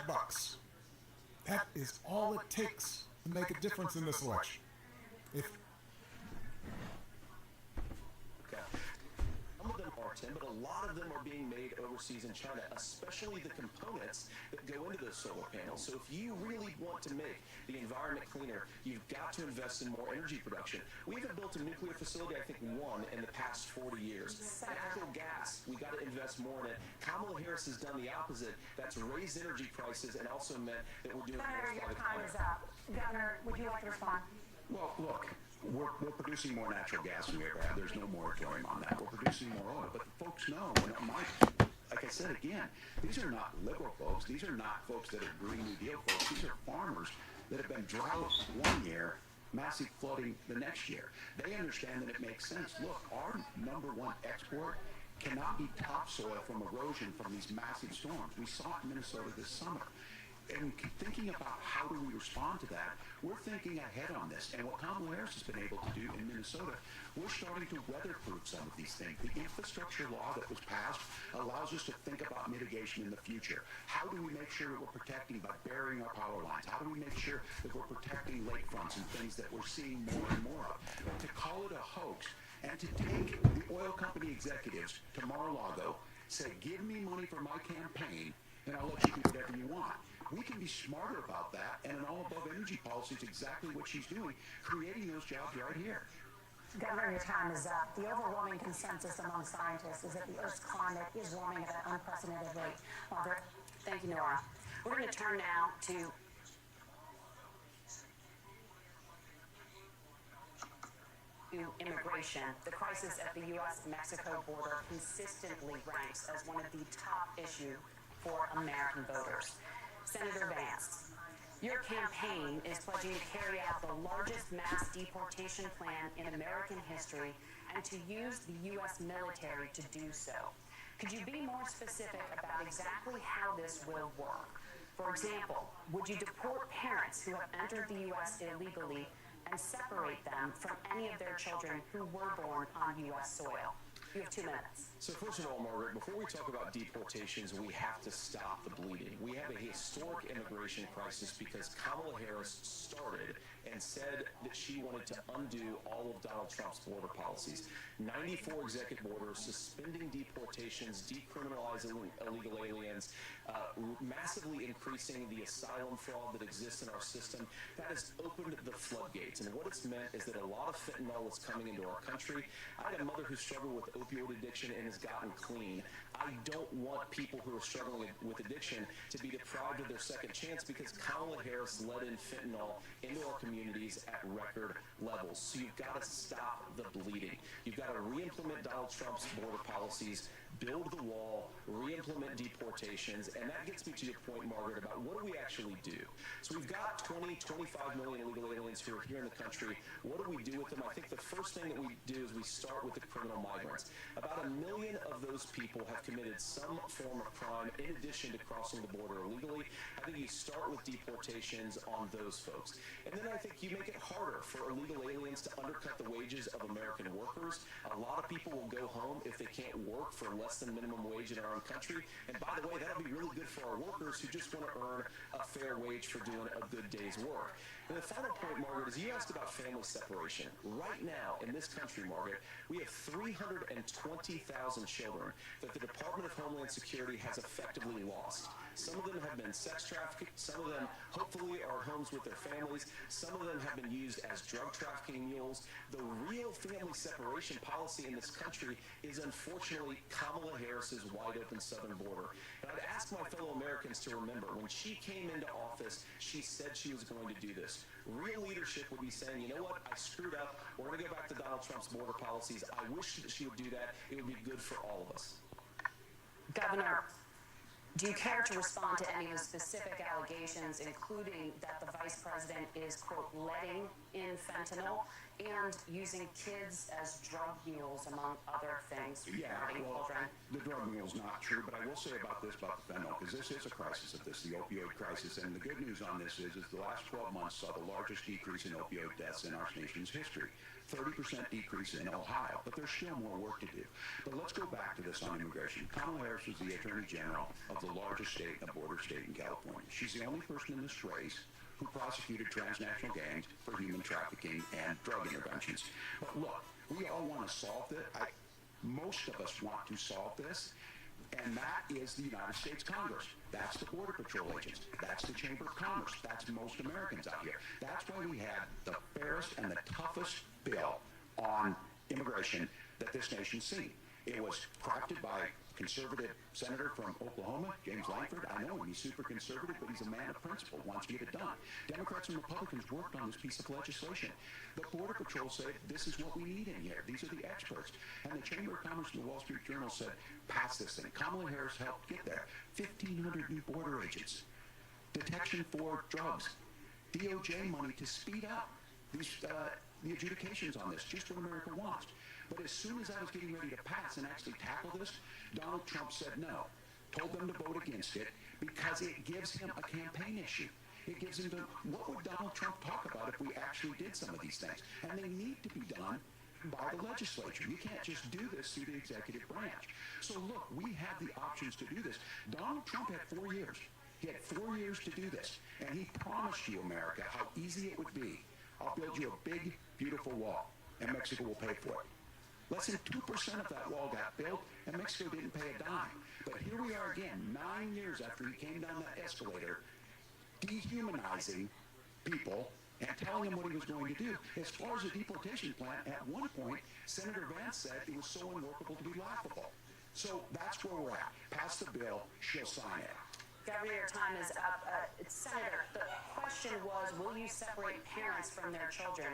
$5. That is all it takes to make a difference in this election. If Some of them are, Tim, but a lot of them are being made overseas in China, especially the components that go into those solar panels. So if you really want to make the environment cleaner, you've got to invest in more energy production. We haven't built a nuclear facility, I think, one in the past 40 years. Natural gas, we got to invest more in it. Kamala Harris has done the opposite. That's raised energy prices and also meant that we're doing Governor, your time is up. Governor, would you like to respond? Well, look, we're producing more natural gas than we ever have. There's no moratorium on that. We're producing more oil. But the folks know, like I said again, these are not liberal folks. These are not folks that are Green New Deal folks. These are farmers that have been drought one year, massive flooding the next year. They understand that it makes sense. Look, our number one export cannot be topsoil from erosion from these massive storms. We saw it in Minnesota this summer. And thinking about how do we respond to that, we're thinking ahead on this. And what Kamala Harris has been able to do in Minnesota, we're starting to weatherproof some of these things. The infrastructure law that was passed allows us to think about mitigation in the future. How do we make sure that we're protecting by burying our power lines? How do we make sure that we're protecting lakefronts and things that we're seeing more and more of? But to call it a hoax and to take the oil company executives to Mar-a-Lago, say, give me money for my campaign, and I'll let you do whatever you want. We can be smarter about that, and an all-above energy policy is exactly what she's doing, creating those jobs right here. Governor, your time is up. The overwhelming consensus among scientists is that the Earth's climate is warming at an unprecedented rate. Margaret? Thank you, Nora. We're going to turn now to immigration. The crisis at the U.S.-Mexico border consistently ranks as one of the top issues for American voters. Senator Vance, your campaign is pledging to carry out the largest mass deportation plan in American history and to use the U.S. military to do so. Could you be more specific about exactly how this will work? For example, would you deport parents who have entered the U.S. illegally and separate them from any of their children who were born on U.S. soil? You have 2 minutes. So first of all, Margaret, before we talk about deportations, we have to stop the bleeding. We have a historic immigration crisis because Kamala Harris started and said that she wanted to undo all of Donald Trump's border policies. 94 executive orders, suspending deportations, decriminalizing illegal aliens, massively increasing the asylum fraud that exists in our system. That has opened the floodgates. And what it's meant is that a lot of fentanyl is coming into our country. I had a mother who struggled with opioid addiction and has gotten clean. I don't want people who are struggling with addiction to be deprived of their second chance because Kamala Harris let in fentanyl into our communities at record levels. So you've got to stop the bleeding. You've got to re-implement Donald Trump's border policies, build the wall, re-implement deportations, and that gets me to your point, Margaret, about what do we actually do? So we've got 25 million illegal aliens who are here in the country. What do we do with them? I think the first thing that we do is we start with the criminal migrants. About 1 million of those people have committed some form of crime in addition to crossing the border illegally. I think you start with deportations on those folks. And then I think you make it harder for illegal aliens to undercut the wages of American workers. A lot of people will go home if they can't work for less than minimum wage in our own country. And by the way, that'll be really good for our workers who just want to earn a fair wage for doing a good day's work. And the final point, Margaret, is you asked about family separation. Right now in this country, Margaret, we have 320,000 children that the Department of Homeland Security has effectively lost. Some of them have been sex trafficked. Some of them, hopefully, are homes with their families. Some of them have been used as drug trafficking mules. The real family separation policy in this country is, unfortunately, Kamala Harris's wide-open southern border. And I'd ask my fellow Americans to remember, when she came into office, she said she was going to do this. Real leadership would be saying, you know what, I screwed up. We're going to go back to Donald Trump's border policies. I wish that she would do that. It would be good for all of us. Governor, do you care to respond to any of the specific allegations, including that the Vice President president is, quote, letting in fentanyl and using kids as drug mules, among other things, regarding children. The drug mule's not true, but I will say about the fentanyl, because this is a crisis of this, the opioid crisis, and the good news on this is the last 12 months saw the largest decrease in opioid deaths in our nation's history. 30% decrease in Ohio, but there's still more work to do. But let's go back to this on immigration. Kamala Harris was the Attorney General of the largest state, a border state in California. She's the only person in this race who prosecuted transnational gangs for human trafficking and drug interventions. But look, we all want to solve this. Most of us want to solve this, and that is the United States Congress. That's the Border Patrol agents. That's the Chamber of Commerce. That's most Americans out here. That's why we had the fairest and the toughest bill on immigration that this nation's seen. It was crafted by conservative senator from Oklahoma, James Lankford. I know him. He's super conservative, but he's a man of principle, wants to get it done. Democrats and Republicans worked on this piece of legislation. The Border Patrol said, this is what we need in here. These are the experts. And the Chamber of Commerce and the Wall Street Journal said, pass this thing. Kamala Harris helped get there. 1,500 new border agents. Detection for drugs. DOJ money to speed up the adjudications on this, just what America wants. But as soon as I was getting ready to pass and actually tackle this, Donald Trump said no, told them to vote against it because it gives him a campaign issue. It gives him what would Donald Trump talk about if we actually did some of these things? And they need to be done by the legislature. You can't just do this through the executive branch. So look, we have the options to do this. Donald Trump had 4 years. He had 4 years to do this. And he promised you, America, how easy it would be. I'll build you a big, beautiful wall, and Mexico will pay for it. Less than 2% of that wall got built, and Mexico didn't pay a dime. But here we are again, 9 years after he came down that escalator, dehumanizing people and telling them what he was going to do. As far as the deportation plan, at one point, Senator Vance said it was so unworkable to be laughable. So that's where we're at. Pass the bill, she'll sign it. Governor, your time is up. Senator, the question was, will you separate parents from their children,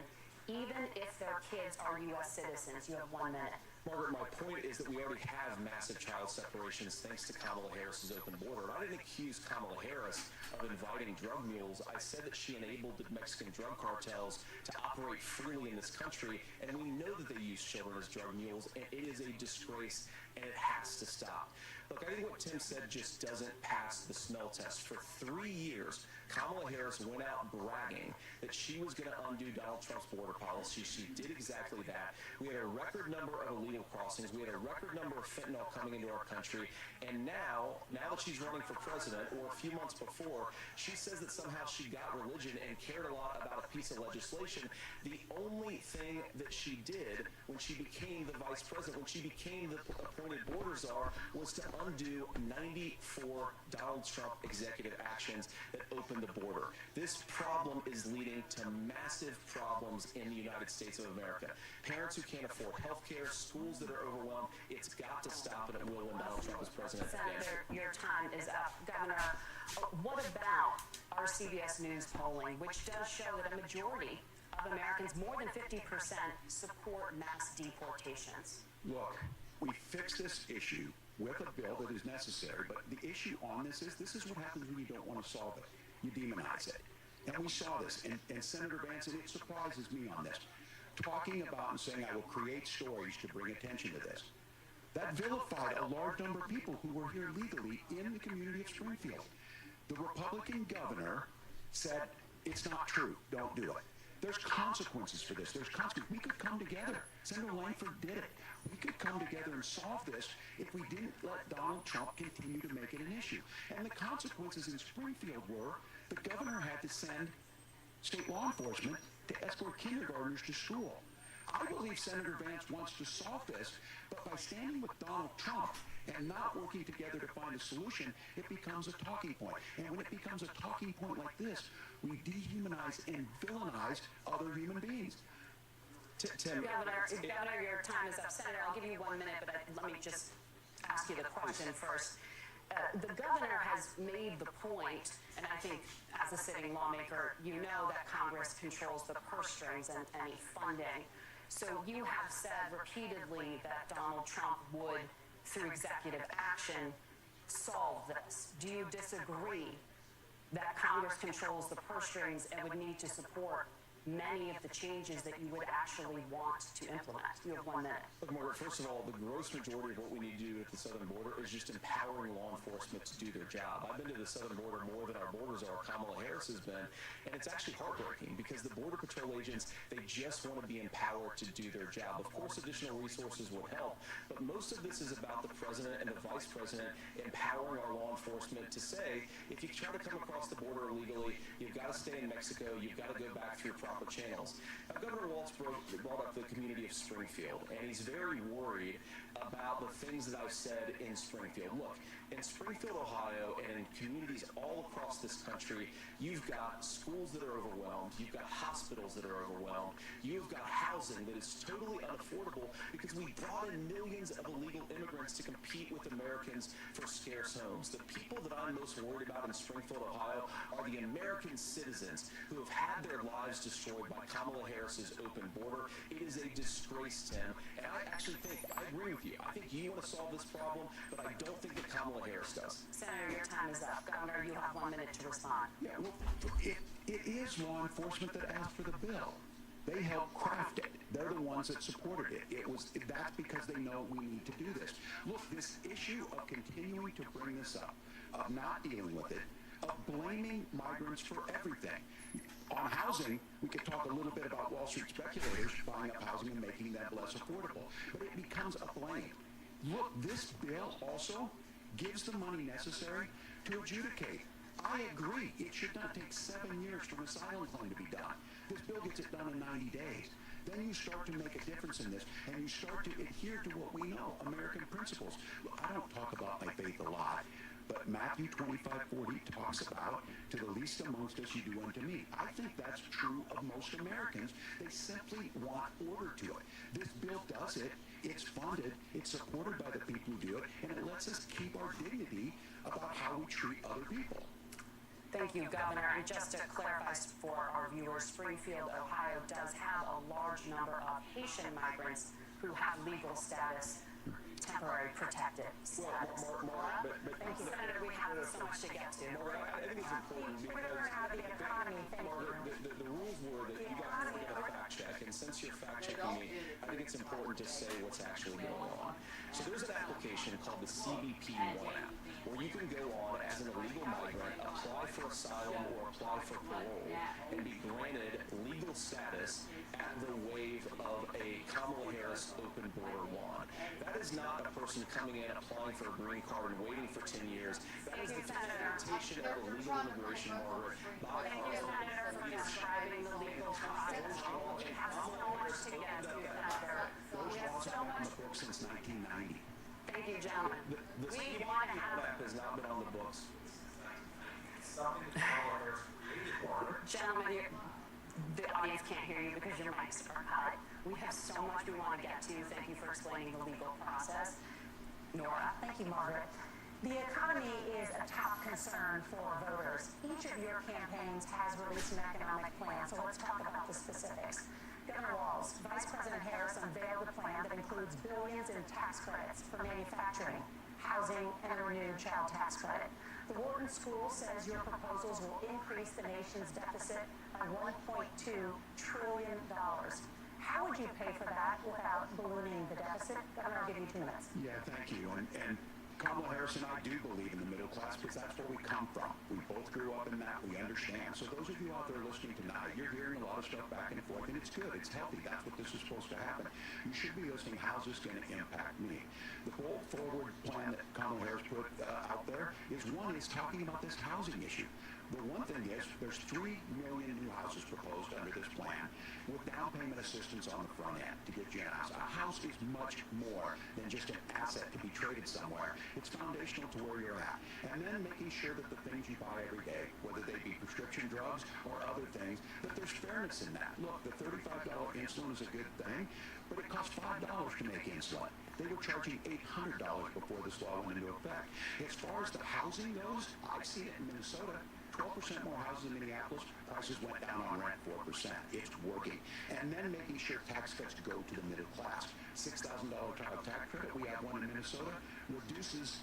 even if their kids are U.S. citizens? You have 1 minute. Margaret, my point is that we already have massive child separations thanks to Kamala Harris's open border. I didn't accuse Kamala Harris of inviting drug mules. I said that she enabled the Mexican drug cartels to operate freely in this country, and we know that they use children as drug mules, and it is a disgrace, and it has to stop. Look, I think what Tim said just doesn't pass the smell test. For 3 years, Kamala Harris went out bragging that she was going to undo Donald Trump's border policy. She did exactly that. We had a record number of illegal crossings. We had a record number of fentanyl coming into our country. And now that she's running for president, or a few months before, she says that somehow she got religion and cared a lot about a piece of legislation. The only thing that she did when she became the vice president, when she became the appointed border czar, was to undo 94 Donald Trump executive actions that opened the border. This problem is leading to massive problems in the United States of America. Parents who can't afford health care, schools that are overwhelmed, it's got to stop, and it will when Donald Trump is president again. Senator, your time is up. Governor, what about our CBS News polling, which does show that a majority of Americans, more than 50%, support mass deportations? Look, we fix this issue with a bill that is necessary, but the issue on this is what happens when you don't want to solve it. You demonize it. And we saw this, and Senator Vance, and it surprises me on this, talking about and saying, I will create stories to bring attention to this. That vilified a large number of people who were here legally in the community of Springfield. The Republican governor said, it's not true, don't do it. There's consequences for this. There's consequences. We could come together. Senator Lankford did it. We could come together and solve this if we didn't let Donald Trump continue to make it an issue. And the consequences in Springfield were the governor had to send state law enforcement to escort kindergartners to school. I believe Senator Vance wants to solve this, but by standing with Donald Trump and not working together to find a solution, it becomes a talking point. And when it becomes a talking point like this, we dehumanize and villainize other human beings. Tim, Governor, your time is up. Senator, I'll give you 1 minute, but let me just ask you the question first. The governor has made the point, and I think as a sitting lawmaker, you know that Congress controls the purse strings and any funding. So you have said repeatedly that Donald Trump would, through executive action, solve this. Do you disagree that Congress controls the purse strings and would need to support many of the changes that you would actually want to implement. You have 1 minute. Look, Margaret, first of all, the gross majority of what we need to do at the southern border is just empowering law enforcement to do their job. I've been to the southern border more than our borders are. Kamala Harris has been, and it's actually heartbreaking because the Border Patrol agents, they just want to be empowered to do their job. Of course, additional resources would help, but most of this is about the president and the vice president empowering our law enforcement to say, if you try to come across the border illegally, you've got to stay in Mexico, you've got to go back through proper channels. Now, Governor Walz brought up the community of Springfield, and he's very worried about the things that I've said in Springfield. Look, in Springfield, Ohio, and in communities all across this country, you've got schools that are overwhelmed, you've got hospitals that are overwhelmed, you've got housing that is totally unaffordable because we brought in millions of illegal immigrants to compete with Americans for scarce homes. The people that I'm most worried about in Springfield, Ohio, are the American citizens who have had their lives destroyed by Kamala Harris's open border. It is a disgrace, Tim, and I actually think, I agree with you, I think you want to solve this problem, but I don't think that Kamala Harris does. Senator, your time is up. Governor, you have 1 minute to respond. Yeah, well, it is law enforcement that asked for the bill. They helped craft it. They're the ones that supported it. That's because they know we need to do this. Look, this issue of continuing to bring this up, of not dealing with it, of blaming migrants for everything. On housing, we could talk a little bit about Wall Street speculators buying up housing and making that less affordable, but it becomes a blame. Look, this bill also gives the money necessary to adjudicate. I agree, it should not take 7 years for an asylum claim to be done. This bill gets it done in 90 days. Then you start to make a difference in this, and you start to adhere to what we know, American principles. Look, I don't talk about my faith a lot, but Matthew 25:40 talks about, to the least amongst us you do unto me. I think that's true of most Americans. They simply want order to it. This bill does it. It's funded. It's supported by the people who do it, and it lets us keep our dignity about how we treat other people. Thank you, Governor. And just to clarify for our viewers, Springfield, Ohio does have a large number of Haitian migrants who have legal status, temporary protected status. Thank you, Senator. We have so much to get to. I think it's important because the rules were that you guys were going to fact check, and since you're fact checking me, I think it's important to say what's actually going on. So there's an application called the CBP One app, where you can go on as an illegal migrant, apply for asylum or apply for parole, and be granted legal status at the wave of a Kamala Harris open border law. That is not a person coming in, applying for a green card and waiting for 10 years. That is the facilitation of illegal immigration, Margaret, by Thank you, Senator, for describing the legal process. We have so much to get to, Senator. Those We have laws so have been on much. the books since 1990. Thank you, gentlemen. The We CBP want to One have, app has not been on the books. gentlemen, the audience can't hear you because your mics are cut. We have so much we want to get to. Thank you for explaining the legal process. Nora? Thank you, Margaret. The economy is a top concern for voters. Each of your campaigns has released an economic plan, so let's talk about the specifics. Governor Walz, Vice President Harris unveiled a plan that includes billions in tax credits for manufacturing, housing, and a renewed child tax credit. The Wharton School says your proposals will increase the nation's deficit by $1.2 trillion. How would you pay for that without ballooning the deficit? Governor, I'll give you 2 minutes. Yeah, thank you. And Kamala Harris and I do believe in the middle class because that's where we come from. We both grew up in that. We understand. So those of you out there listening tonight, you're hearing a lot of stuff back and forth, and it's good. It's healthy. That's what this is supposed to happen. You should be listening. How's this going to impact me? The bold forward plan that Kamala Harris put out there is talking about this housing issue. The one thing is there's 3 million new houses proposed under this plan with down payment assistance on the front end to get you a house. A house is much more than just an asset to be traded somewhere. It's foundational to where you're at. And then making sure that the things you buy every day, whether they be prescription drugs or other things, that there's fairness in that. Look, the $35 insulin is a good thing, but it costs $5 to make insulin. They were charging $800 before this law went into effect. As far as the housing goes, I've seen it in Minnesota. 12% more houses in Minneapolis, prices went down on rent 4%. It's working. And then making sure tax cuts go to the middle class. $6,000 child tax credit, we have one in Minnesota, reduces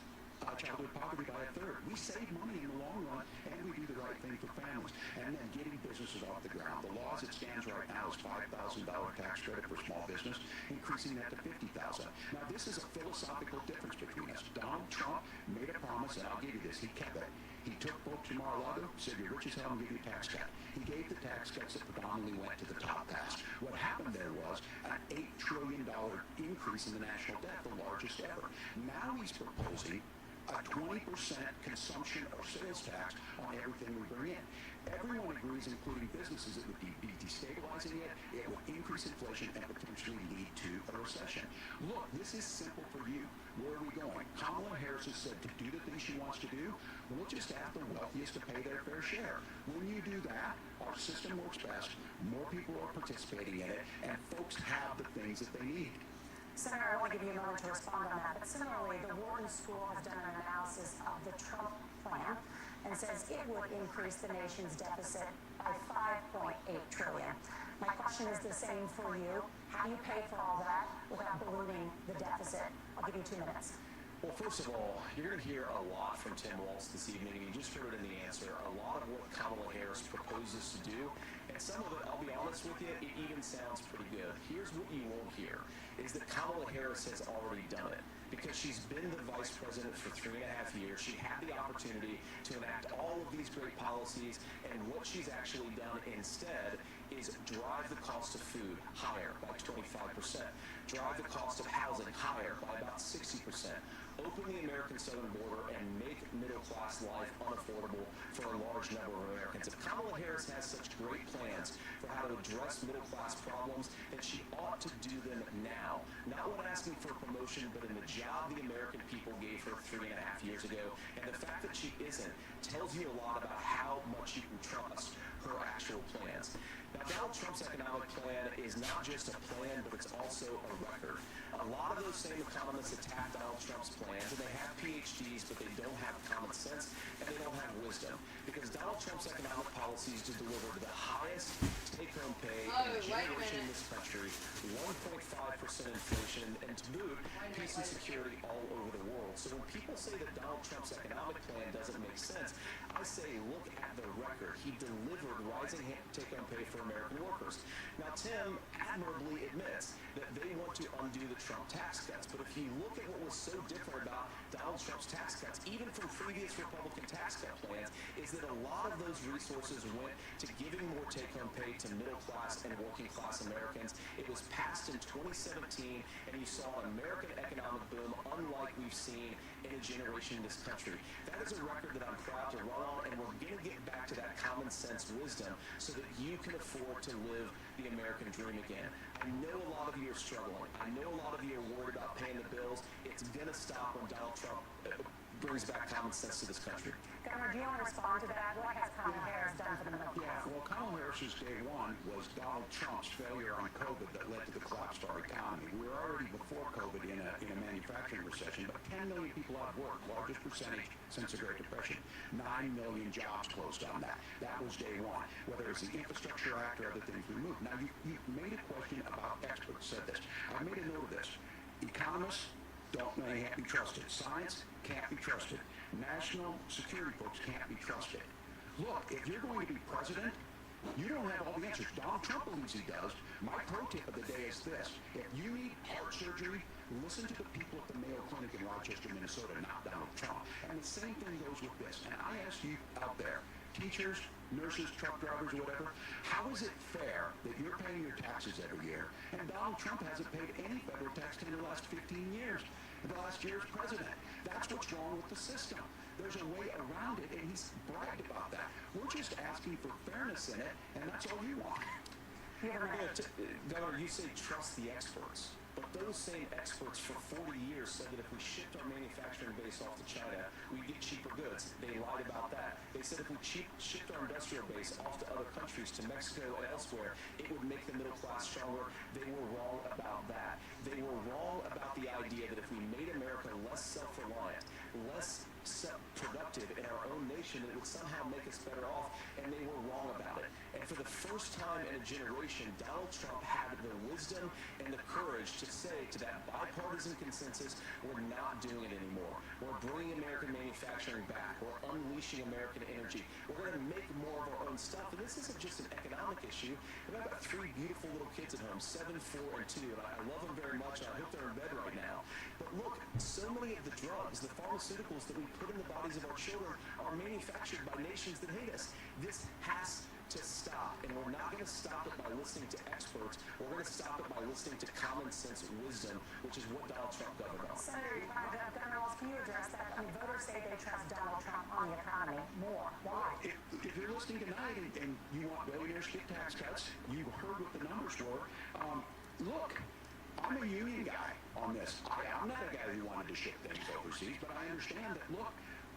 childhood poverty by a third. We save money in the long run, and we do the right thing for families. And then getting businesses off the ground. The law as it stands right now is $5,000 tax credit for small business, increasing that to $50,000. Now, this is a philosophical difference between us. Donald Trump made a promise, and I'll give you this. He kept it. He took folks from Mar-a-Lago, said, you're rich as hell, and give you a tax cut. He gave the tax cuts that predominantly went to the top pass. What happened there was an $8 trillion increase in the national debt, the largest ever. Now he's proposing a 20% consumption or sales tax on everything we bring in. Everyone agrees, including businesses, it would be destabilizing it would increase inflation, and potentially lead to a recession. Look, this is simple for you. Where are we going? Kamala Harris has said to do the things she wants to do, we'll just ask the wealthiest to pay their fair share. When you do that, our system works best, more people are participating in it, and folks have the things that they need. Senator, I want to give you a moment to respond on that. But similarly, the Wharton School has done an analysis of the Trump plan and says it would increase the nation's deficit by $5.8 trillion. My question is the same for you. How do you pay for all that without ballooning the deficit? I'll give you 2 minutes. Well, first of all, you're going to hear a lot from Tim Walz this evening. You just heard in the answer a lot of what Kamala Harris proposes to do. And some of it, I'll be honest with you, it even sounds pretty good. Here's what you won't hear, is that Kamala Harris has already done it. Because she's been the vice president for 3.5 years, she had the opportunity to enact all of these great policies, and what she's actually done instead is drive the cost of food higher by 25%, drive the cost of housing higher by about 60%, open the American southern border, and make middle-class life unaffordable for a large number of Americans. If Kamala Harris has such great plans for how to address middle-class problems, then she ought to do them now. Not when asking for a promotion, but in the job the American people gave her 3.5 years ago. And the fact that she isn't tells you a lot about how much you can trust her actual plans. Now, Donald Trump's economic plan is not just a plan, but it's also a record. A lot of those same economists attack Donald Trump's plans, and they have PhDs, but they don't have common sense, and they don't have wisdom. Because Donald Trump's economic policies to deliver the highest take-home pay in a generation in this country, 1.5% inflation, and to boot, peace and security all over the world. So when people say that Donald Trump's economic plan doesn't make sense, I say look at the record. He delivered rising take-home pay for American workers. Now, Tim admirably admits that they want to undo the Trump tax cuts. But if you look at what was so different about Donald Trump's tax cuts, even from previous Republican tax cut plans, is that a lot of those resources went to giving more take-home pay to middle-class and working-class Americans. It was passed in 2017, and you saw an American economic boom unlike we've seen in a generation in this country. That is a record that I'm proud to run on, and we're going to get back to that common sense wisdom so that you can afford to live the American dream again. I know a lot of you are struggling. I know a lot of you are worried about paying the bills. It's going to stop when Donald Trump brings back common sense to this country. Governor, do you want to respond to that? What has Kamala Harris done for the middle class? Well, Kamala Harris's day one was Donald Trump's failure on COVID that led to the collapse of our economy. We were already before COVID in a manufacturing recession, but 10 million people out of work, largest percentage since the Great Depression. 9 million jobs closed on that. That was day one. Whether it's the Infrastructure Act or other things we moved. Now, you made a question about experts said this. I made a note of this. Economists can't be trusted. Science can't be trusted. National security folks can't be trusted. Look, if you're going to be president, you don't have all the answers. Donald Trump believes he does. My pro tip of the day is this. If you need heart surgery, listen to the people at the Mayo Clinic in Rochester, Minnesota, not Donald Trump. And the same thing goes with this. And I ask you out there, teachers, nurses, truck drivers, whatever, how is it fair that you're paying your taxes every year and Donald Trump hasn't paid any federal tax in the last 15 years? The last year's president. That's what's wrong with the system. There's a way around it, and he's bragged about that. We're just asking for fairness in it, and that's all you want. Governor, you say trust the experts, but those same experts for 40 years said that if we shipped our manufacturing base off to China, we'd get cheaper goods. They lied about that. They said if we shipped our industrial base off to other countries, to Mexico and elsewhere, it would make the middle class stronger. They were wrong about that. They were wrong about the idea that if we made America less self-reliant, less productive in our own nation, that it would somehow make us better off, and they were wrong about it. And for the first time in a generation, Donald Trump had the wisdom and the courage to say to that bipartisan consensus, we're not doing it anymore. We're bringing American manufacturing back. We're unleashing American energy. We're going to make more of our own stuff. And this isn't just an economic issue. I've got 3 beautiful little kids at home, 7, 4, and 2, and I love them very much, and I hope they're in bed right now. But look, so many of the drugs, the pharmaceuticals that we put in the bodies of our children are manufactured by nations that hate us. This has to stop, and we're not going to stop it by listening to experts. We're going to stop it by listening to common sense wisdom, which is what Donald Trump governed on. Senator Governor Walz, can you address that? I mean, voters say they trust Donald Trump on the economy more. Why? If you're listening tonight and you want billionaires to get tax cuts, you heard what the numbers were. Look, I'm a union guy on this. I'm not a guy who wanted to ship things overseas, but I understand that, look,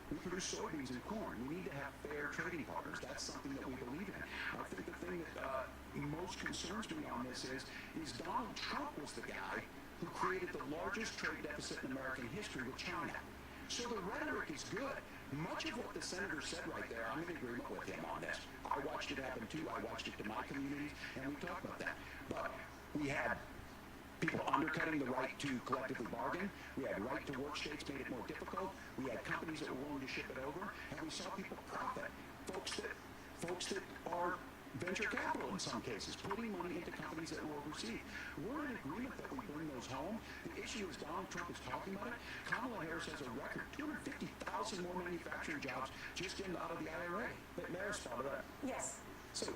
we produce soybeans and corn. We need to have fair trading partners. That's something that we believe in. I think the thing that most concerns me on this is Donald Trump was the guy who created the largest trade deficit in American history with China. So the rhetoric is good. Much of what the senator said right there, I'm in agreement with him on this. I watched it happen too. I watched it to my communities, and we talked about that. But we had people undercutting the right to collectively bargain. We had right-to-work states made it more difficult. We had companies that were willing to ship it over, and we saw people profit. Folks that are venture capital in some cases, putting money into companies that were overseas. We're in agreement that we bring those home. The issue is Donald Trump is talking about it. Kamala Harris has a record, 250,000 more manufacturing jobs just in out of the IRA. But may I respond to that? Yes. So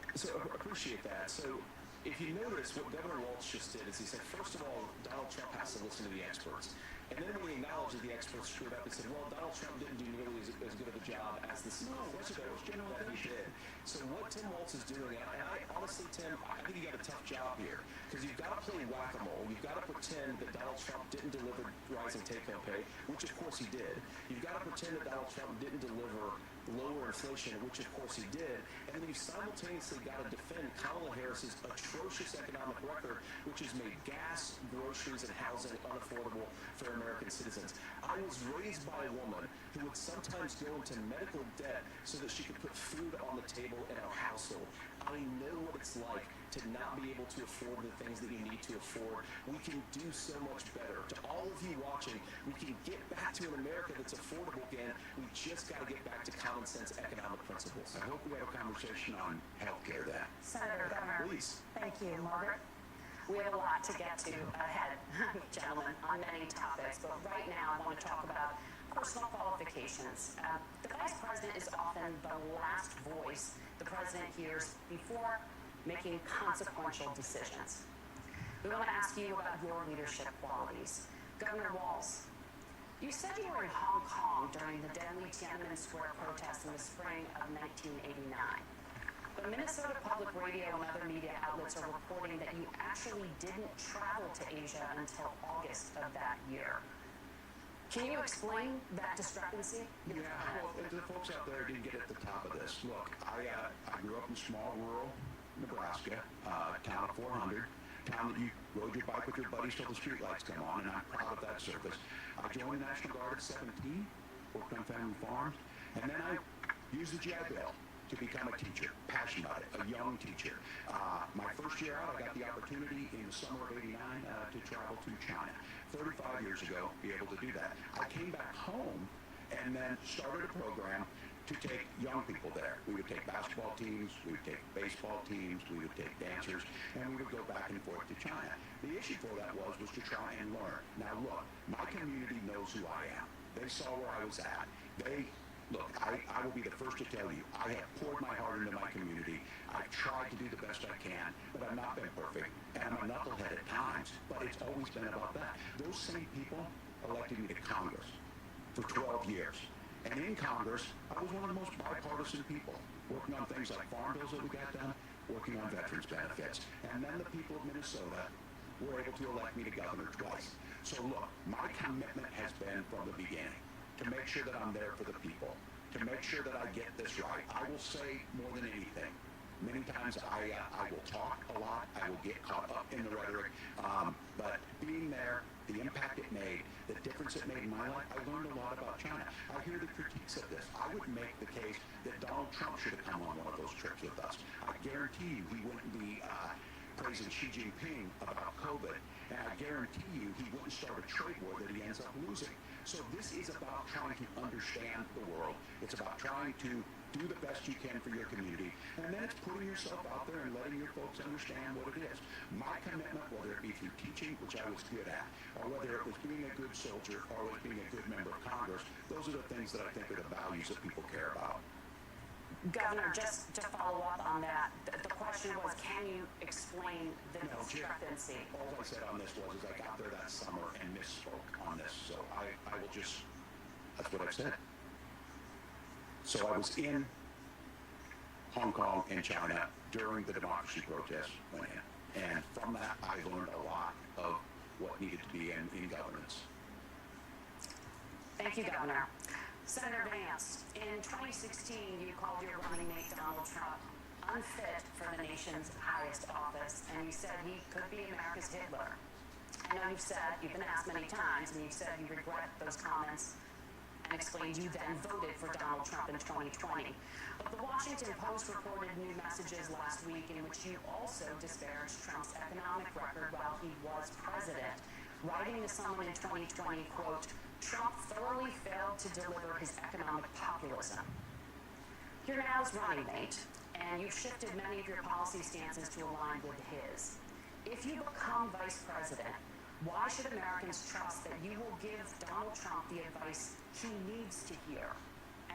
appreciate that. So if you notice, what Governor Walz just did is he said, first of all, Donald Trump has to listen to the experts. And then when he acknowledged that the experts screwed up, he said, well, Donald Trump didn't do nearly as good of a job as the experts that he did. So what Tim Walz is doing, and I honestly, Tim, I think you got a tough job here, because you've got to play whack-a-mole. You've got to pretend that Donald Trump didn't deliver rising take-home pay, which of course he did. You've got to pretend that Donald Trump didn't deliver lower inflation, which of course he did. And then you simultaneously got to defend Kamala Harris's atrocious economic record, which has made gas, groceries, and housing unaffordable for American citizens. I was raised by a woman who would sometimes go into medical debt so that she could put food on the table in our household. I know what it's like to not be able to afford the things that you need to afford. We can do so much better. To all of you watching, we can get back to an America that's affordable again. We just got to get back to common sense economic principles. I hope we have a conversation on healthcare then. Senator Governor. Please. Thank you. Margaret? We have a lot to get to ahead, gentlemen, on many topics, but right now I want to talk about personal qualifications. The Vice President is often the last voice the President hears before making consequential decisions. We want to ask you about your leadership qualities. Governor Walz, you said you were in Hong Kong during the deadly Tiananmen Square protests in the spring of 1989. But Minnesota Public Radio and other media outlets are reporting that you actually didn't travel to Asia until August of that year. Can you explain that discrepancy? Yeah, well, the folks out there didn't get at the top of this. Look, I grew up in small rural Nebraska, town of 400, town that you rode your bike with your buddies till the streetlights come on, and I'm proud of that service. I joined the National Guard at 17, worked on family farms, and then I used the GI Bill to become a teacher, passionate about it, a young teacher. My first year out, I got the opportunity in the summer of '89 to travel to China. 35 years ago, be able to do that. I came back home and then started a program to take young people there. We would take basketball teams, we would take baseball teams, we would take dancers, and we would go back and forth to China. The issue for that was to try and learn. Now look, my community knows who I am. They saw where I was at. Look, I will be the first to tell you, I have poured my heart into my community. I've tried to do the best I can, but I've not been perfect. And I'm a knucklehead at times, but it's always been about that. Those same people elected me to Congress for 12 years. And in Congress, I was one of the most bipartisan people, working on things like farm bills that we got done, working on veterans benefits. And then the people of Minnesota were able to elect me to governor twice. So look, my commitment has been from the beginning to make sure that I'm there for the people, to make sure that I get this right. I will say more than anything, Many times I will talk a lot. I will get caught up in the rhetoric. But being there, the impact it made, the difference it made in my life, I learned a lot about China. I hear the critiques of this. I would make the case that Donald Trump should have come on one of those trips with us. I guarantee you he wouldn't be praising Xi Jinping about COVID. And I guarantee you he wouldn't start a trade war that he ends up losing. So this is about trying to understand the world. It's about trying to do the best you can for your community. And then it's putting yourself out there and letting your folks understand what it is. My commitment, whether it be through teaching, which I was good at, or whether it was being a good soldier, or was being a good member of Congress, those are the things that I think are the values that people care about. Governor, just to follow up on that, the question was, can you explain the discrepancy? All I said on this was I got there that summer and misspoke on this. So I will just, that's what I said. So I was in Hong Kong and China during the democracy protests went in. And from that, I learned a lot of what needed to be in governance. Thank you, Governor. Senator Vance, in 2016, you called your running mate Donald Trump unfit for the nation's highest office, and you said he could be America's Hitler. I know you've been asked many times, and you've said you regret those comments and explained you then voted for Donald Trump in 2020. But the Washington Post reported new messages last week in which you also disparaged Trump's economic record while he was president, writing to someone in 2020, quote, Trump thoroughly failed to deliver his economic populism. You're now his running mate, and you've shifted many of your policy stances to align with his. If you become vice president, why should Americans trust that you will give Donald Trump the advice he needs to hear,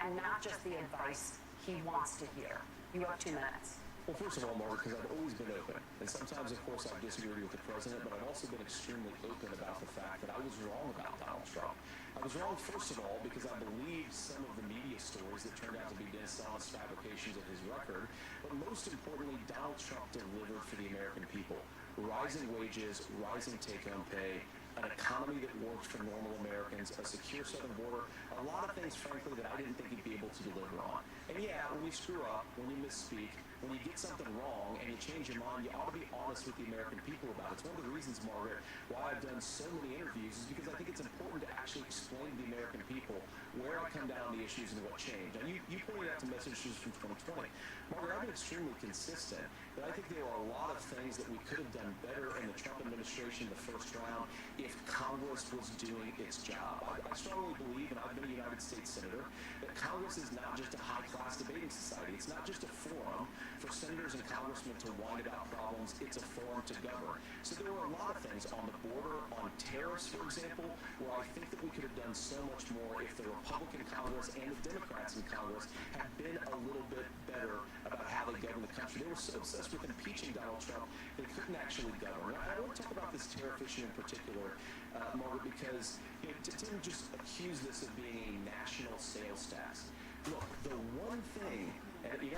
and not just the advice he wants to hear? You have 2 minutes. Well, first of all, Margaret, because I've always been open. And sometimes, of course, I've disagreed with the president, but I've also been extremely open about the fact that I was wrong about Donald Trump. I was wrong, first of all, because I believed some of the media stories that turned out to be dishonest fabrications of his record. But most importantly, Donald Trump delivered for the American people. Rising wages, rising take-home pay, an economy that worked for normal Americans, a secure southern border, a lot of things, frankly, that I didn't think he'd be able to deliver on. And yeah, when you screw up, when you misspeak, when you get something wrong and you change your mind, you ought to be honest with the American people about it. It's one of the reasons, Margaret, why I've done so many interviews is because I think it's important to actually explain to the American people where I come down on the issues and what changed. And you pointed out to messages from 2020. Margaret, I've been extremely consistent that I think there are a lot of things that we could have done better in the Trump administration in the first round if Congress was doing its job. I strongly believe, and I've been a United States Senator, that Congress is not just a high-class debating society. It's not just a forum for senators and congressmen to whine about problems. It's a forum to govern. So there were a lot of things on the border, on tariffs, for example, where I think that we could have done so much more if the Republican Congress and the Democrats in Congress had been a little bit better about how they govern the country. They were so obsessed with impeaching Donald Trump, they couldn't actually govern. I want to talk about this tariff issue in particular, Margaret, because Tim just accused this of being a national sales tax. Look, the one thing, and you're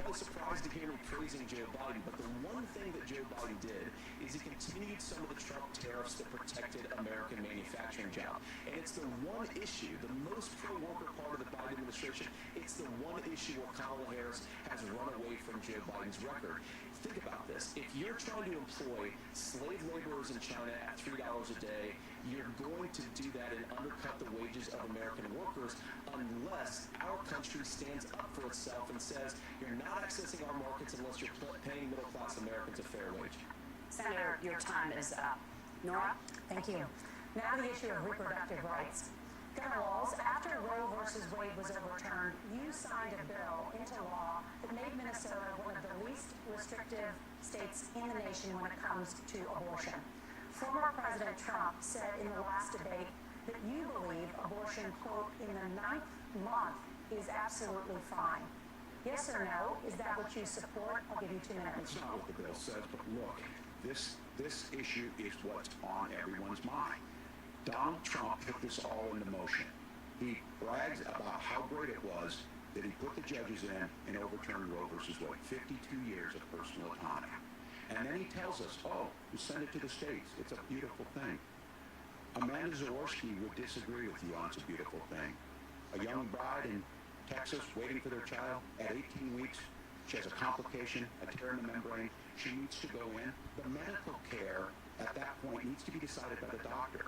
probably surprised to hear me praising Joe Biden, but the one thing that Joe Biden did is he continued some of the Trump tariffs that protected American manufacturing jobs. And it's the one issue, the most pro-worker part of the Biden administration, it's the one issue where Kamala Harris has run away from Joe Biden's record. Think about this. If you're trying to employ slave laborers in China at $3 a day, you're going to do that and undercut the wages of American workers unless our country stands up for itself and says you're not accessing our markets unless you're paying middle-class Americans a fair wage. Senator, your time is up. Nora? Thank you. Now the issue of reproductive rights. Governor Walz, after Roe versus Wade was overturned, you signed a bill into law that made Minnesota one of the least restrictive states in the nation when it comes to abortion. Former President Trump said in the last debate that you believe abortion, quote, in the 9th month is absolutely fine. Yes or no? Is that what you support? I'll give you 2 minutes. That's not what the bill says, but look, this issue is what's on everyone's mind. Donald Trump put this all into motion. He brags about how great it was that he put the judges in and overturned Roe versus Wade. 52 years of personal autonomy. And then he tells us, oh, we send it to the states. It's a beautiful thing. Amanda Zaworski would disagree with you on it's a beautiful thing. A young bride in Texas waiting for their child at 18 weeks she has a complication, a tear in the membrane, she needs to go in. The medical care at that point needs to be decided by the doctor.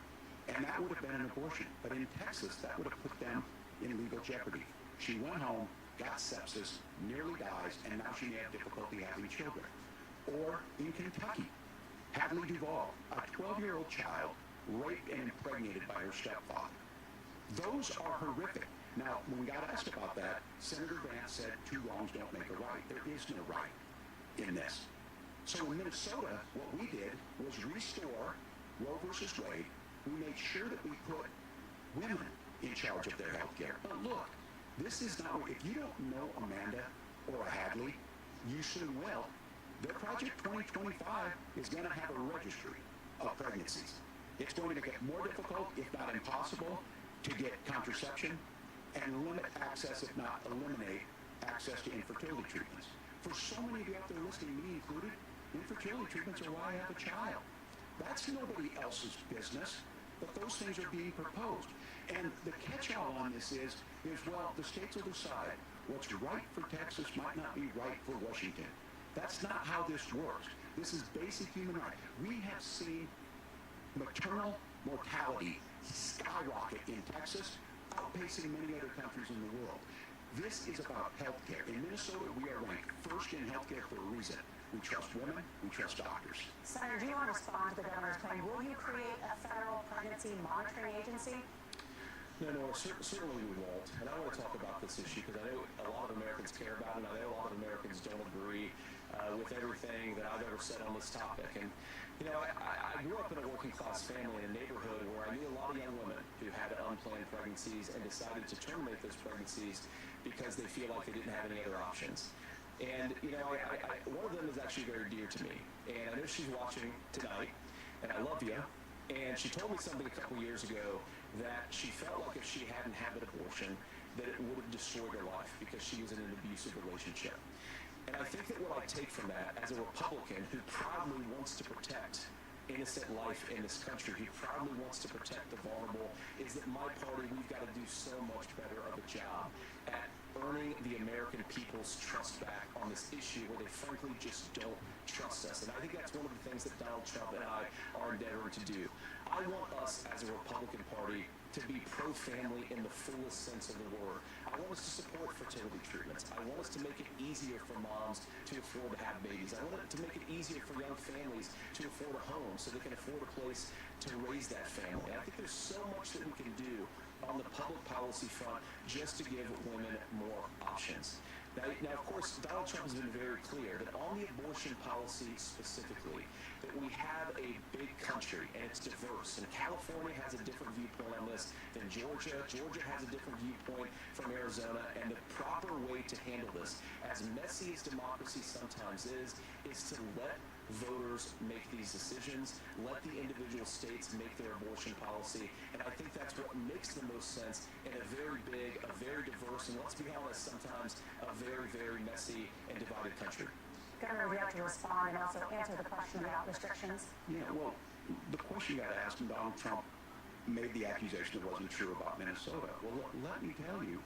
And that would have been an abortion. But in Texas, that would have put them in legal jeopardy. She went home, got sepsis, nearly dies, and now she may have difficulty having children. Or in Kentucky, Hadley Duvall, a 12-year-old child, raped and impregnated by her stepfather. Those are horrific. Now, when we got asked about that, Senator Vance said two wrongs don't make a right. There is no right in this. So in Minnesota, what we did was restore Roe versus Wade. We made sure that we put women in charge of their health care. But look, this is not, if you don't know Amanda or a Hadley, you soon will. Their Project 2025 is going to have a registry of pregnancies. It's going to get more difficult, if not impossible, to get contraception and limit access, if not eliminate access to infertility treatments. For so many of you out there listening, me included, infertility treatments are why I have a child. That's nobody else's business, but those things are being proposed. And the catch-all on this is, well, the states will decide what's right for Texas might not be right for Washington. That's not how this works. This is basic human right. We have seen maternal mortality skyrocket in Texas, outpacing many other countries in the world. This is about healthcare. In Minnesota, we are ranked first in healthcare for a reason. We trust women, we trust doctors. Senator, do you want to respond to the governor's claim? Will you create a federal pregnancy monitoring agency? No, certainly we won't. And I want to talk about this issue because I know a lot of Americans care about it, and I know a lot of Americans don't agree with everything that I've ever said on this topic. And, you know, I grew up in a working-class family in a neighborhood where I knew a lot of young women who had unplanned pregnancies and decided to terminate those pregnancies because they feel like they didn't have any other options. And, you know, one of them is actually very dear to me. And I know she's watching tonight, and I love you. And she told me something a couple years ago that she felt like if she hadn't had an abortion, that it would have destroyed her life because she was in an abusive relationship. And I think that what I take from that as a Republican who proudly wants to protect innocent life in this country, who proudly wants to protect the vulnerable, is that my party, we've got to do so much better of a job at earning the American people's trust back on this issue where they frankly just don't trust us. And I think that's one of the things that Donald Trump and I are endeavoring to do. I want us as a Republican Party to be pro-family in the fullest sense of the word. I want us to support fertility treatments. I want us to make it easier for moms to afford to have babies. I want it to make it easier for young families to afford a home so they can afford a place to raise that family. And I think there's so much that we can do on the public policy front just to give women more options. Now, of course, Donald Trump has been very clear that on the abortion policy specifically, that we have a big country and it's diverse. And California has a different viewpoint on this than Georgia. Georgia has a different viewpoint from Arizona. And the proper way to handle this, as messy as democracy sometimes is to let voters make these decisions, let the individual states make their abortion policy, and I think that's what makes the most sense in a very big, a very diverse, and let's be honest, sometimes a very, very messy and divided country. Governor, would you like to respond and also answer the question about restrictions? Yeah, well, the question got asked when Donald Trump made the accusation that wasn't true about Minnesota. Well, let me tell you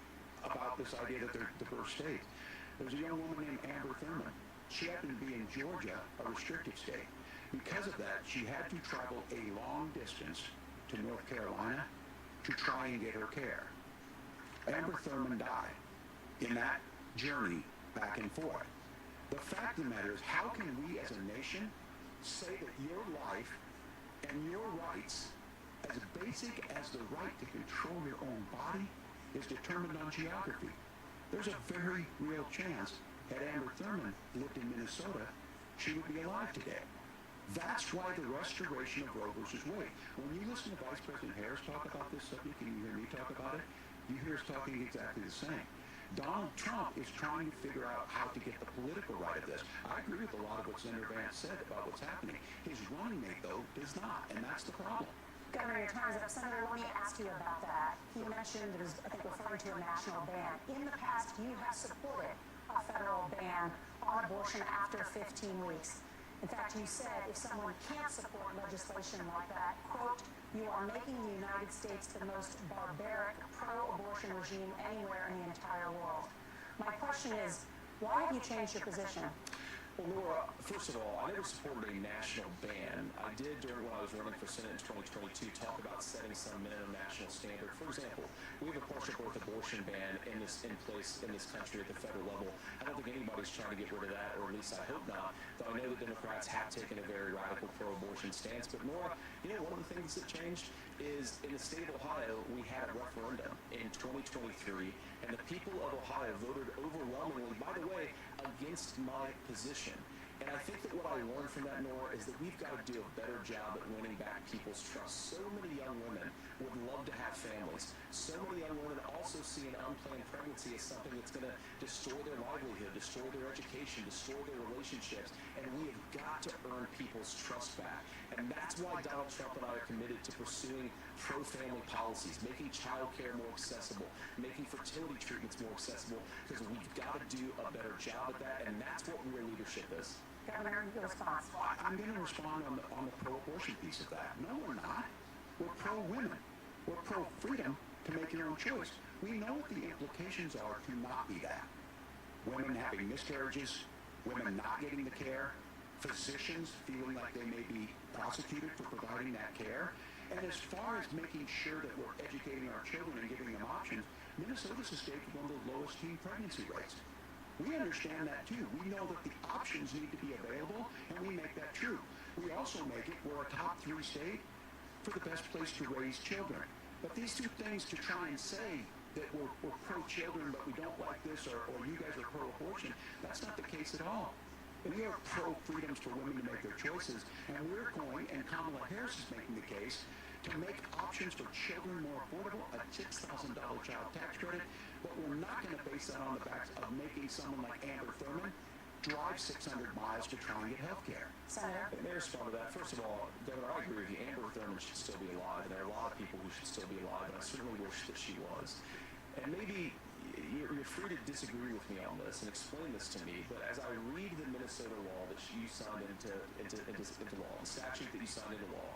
about this idea that they're diverse states. There's a young woman named Amber Thurman. She happened to be in Georgia, a restricted state. Because of that, she had to travel a long distance to North Carolina to try and get her care. Amber Thurman died in that journey back and forth. The fact of the matter is, how can we as a nation say that your life and your rights, as basic as the right to control your own body, is determined on geography? There's a very real chance had Amber Thurman lived in Minnesota, she would be alive today. That's why the restoration of Roe versus Wade. When you listen to Vice President Harris talk about this subject and you hear me talk about it, you hear us talking exactly the same. Donald Trump is trying to figure out how to get the political right of this. I agree with a lot of what Senator Vance said about what's happening. His running mate, though, does not, and that's the problem. Governor, your time is up. Senator, let me ask you about that. You mentioned, it was, I think, referring to a national ban. In the past, you have supported a federal ban on abortion after 15 weeks. In fact, you said if someone can't support legislation like that, quote, you are making the United States the most barbaric pro-abortion regime anywhere in the entire world. My question is, Why have you changed your position? Well, Nora, first of all, I never supported a national ban. I did during when I was running for Senate in 2022 talk about setting some minimum national standard. For example, we have a partial birth abortion ban in place in this country at the federal level. I don't think anybody's trying to get rid of that, or at least I hope not. Though I know that Democrats have taken a very radical pro-abortion stance. But Nora, one of the things that changed is in the state of Ohio, we had a referendum in 2023, and the people of Ohio voted overwhelmingly, by the way, against my position. And I think that what I learned from that, Nora, is that we've got to do a better job at winning back people's trust. So many young women would love to have families. So many young women also see an unplanned pregnancy as something that's going to destroy their livelihood, destroy their education, destroy their relationships. And we have got to earn people's trust back. And that's why Donald Trump and I are committed to pursuing pro-family policies, making child care more accessible, making fertility treatments more accessible, because we've got to do a better job at that, and that's what real leadership is. Governor, your response. I'm going to respond on the pro-abortion piece of that. No, we're not. We're pro-women. We're pro-freedom to make your own choice. We know what the implications are to not be that. Women having miscarriages, women not getting the care, physicians feeling like they may be prosecuted for providing that care. And as far as making sure that we're educating our children and giving them options, Minnesota's a state with one of the lowest teen pregnancy rates. We understand that too. We know that the options need to be available, and we make that true. We also make it, we're a top 3 state for the best place to raise children. But these two things to try and say that we're pro-children, but we don't like this, or you guys are pro-abortion, that's not the case at all. We are pro-freedoms for women to make their choices, and we're going, and Kamala Harris is making the case, to make options for children more affordable, a $6,000 child tax credit, but we're not going to base that on the backs of making someone like Amber Thurman drive 600 miles to try and get health care. Senator? Let me respond to that. First of all, Governor, I agree with you. Amber Thurman should still be alive, and there are a lot of people who should still be alive, and I certainly wish that she was. And maybe you're free to disagree with me on this and explain this to me, but as I read the Minnesota law that you signed into law, the statute that you signed into law,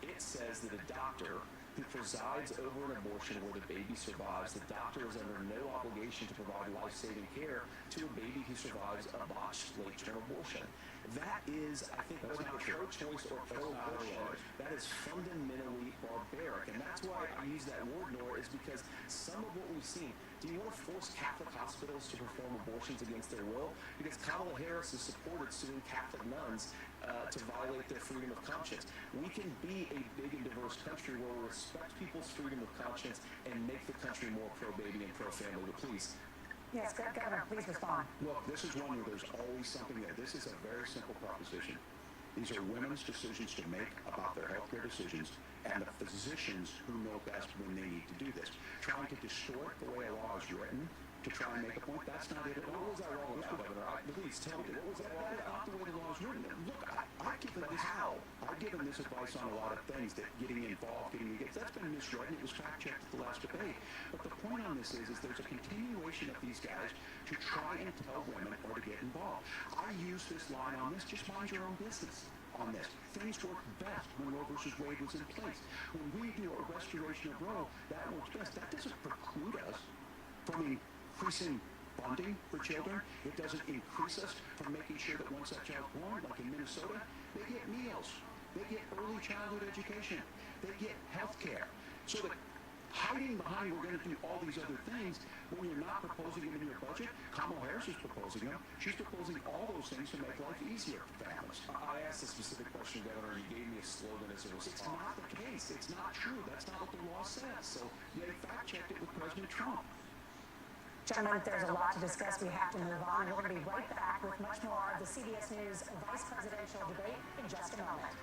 it says that a doctor who presides over an abortion where the baby survives, the doctor is under no obligation to provide life-saving care to a baby who survives a botched late-term abortion. That is, I think, whether you're pro-choice or pro-abortion, that is fundamentally barbaric. And that's why I use that word, Nora, is because some of what we've seen, do you want to force Catholic hospitals to perform abortions against their will? Because Kamala Harris has supported suing Catholic nuns to violate their freedom of conscience. We can be a big and diverse country where we respect people's freedom of conscience and make the country more pro-baby and pro-family. But please. Yes, Governor, please respond. Look, this is one where there's always something there. This is a very simple proposition. These are women's decisions to make about their healthcare decisions, and the physicians who know best when they need to do this. Trying to distort the way a law is written to try and make a point, that's not it at all. What was I wrong with that, Governor? Please tell me, what was I wrong with that? That's not the way the law is written. Look, I've given this advice on a lot of things, that getting involved, that's been misread, and it was fact-checked at the last debate. But the point on this is there's a continuation of these guys to try and tell women or to get involved. I use this line on this, just mind your own business on this. Things worked best when Roe versus Wade was in place. When we do a restoration of Roe, that works best. That doesn't preclude us from increasing funding for children. It doesn't increase us from making sure that once that child's born, like in Minnesota, they get meals. They get early childhood education. They get health care. So that hiding behind we're going to do all these other things when you're not proposing them in your budget, Kamala Harris is proposing them. She's proposing all those things to make life easier for families. I asked a specific question, Governor, and you gave me a slogan as a response. It's not the case. It's not true. That's not what the law says. So they fact-checked it with President Trump. Gentlemen, there's a lot to discuss. We have to move on. We're going to be right back with much more of the CBS News vice presidential debate in just a moment.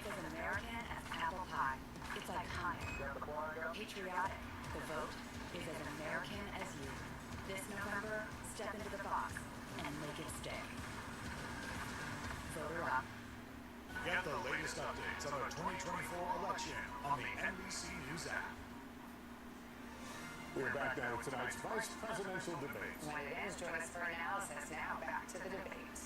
as American as apple pie. It's iconic. Patriotic. The vote is as American as you. This November, step into the box and make it stick. Vote her up. Get the latest updates on the 2024 election on the NBC News app. We're back now with tonight's vice presidential debate. When it ends, join us for analysis. Now back to the debate.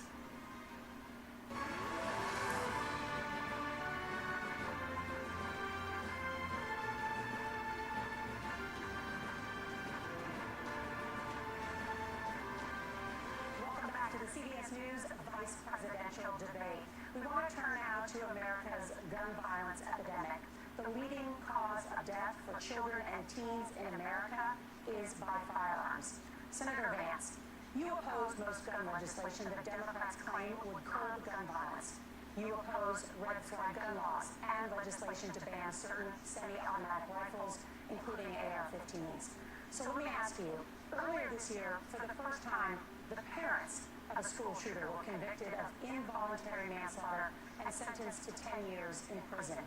Welcome back to the CBS News Vice Presidential Debate. We want to turn now to America's gun violence epidemic. The leading cause of death for children and teens in America is by firearms. Senator Vance, you oppose most gun legislation that Democrats claim would curb gun violence. You oppose red flag gun laws and legislation to ban certain semi-automatic rifles, including AR-15s. So let me ask you, earlier this year, for the first time, the parents of a school shooter were convicted of involuntary manslaughter and sentenced to 10 years in prison.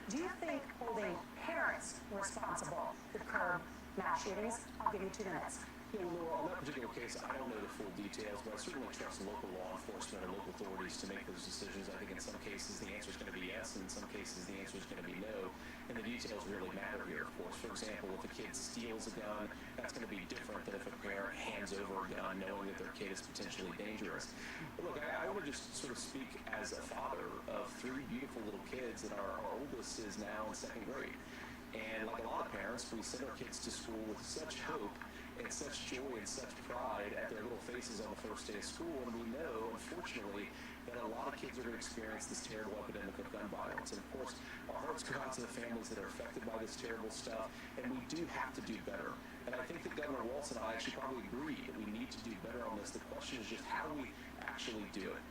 Do you think holding parents responsible could curb mass shootings? I'll give you 2 minutes. Yeah, well, on that particular case, I don't know the full details, but I certainly trust local law enforcement and local authorities to make those decisions. I think in some cases the answer is going to be yes, and in some cases the answer is going to be no. And the details really matter here, of course. For example, if a kid steals a gun, that's going to be different than if a parent hands over a gun knowing that their kid is potentially dangerous. But look, I want to just sort of speak as a father of 3 beautiful little kids, and our oldest is now in 2nd grade. And like a lot of parents, we send our kids to school with such hope and such joy and such pride at their little faces on the first day of school. And we know, unfortunately, that a lot of kids are going to experience this terrible epidemic of gun violence. And of course, our hearts go out to the families that are affected by this terrible stuff. And we do have to do better. And I think that Governor Walz and I actually probably agree that we need to do better on this. The question is just how do we actually do it?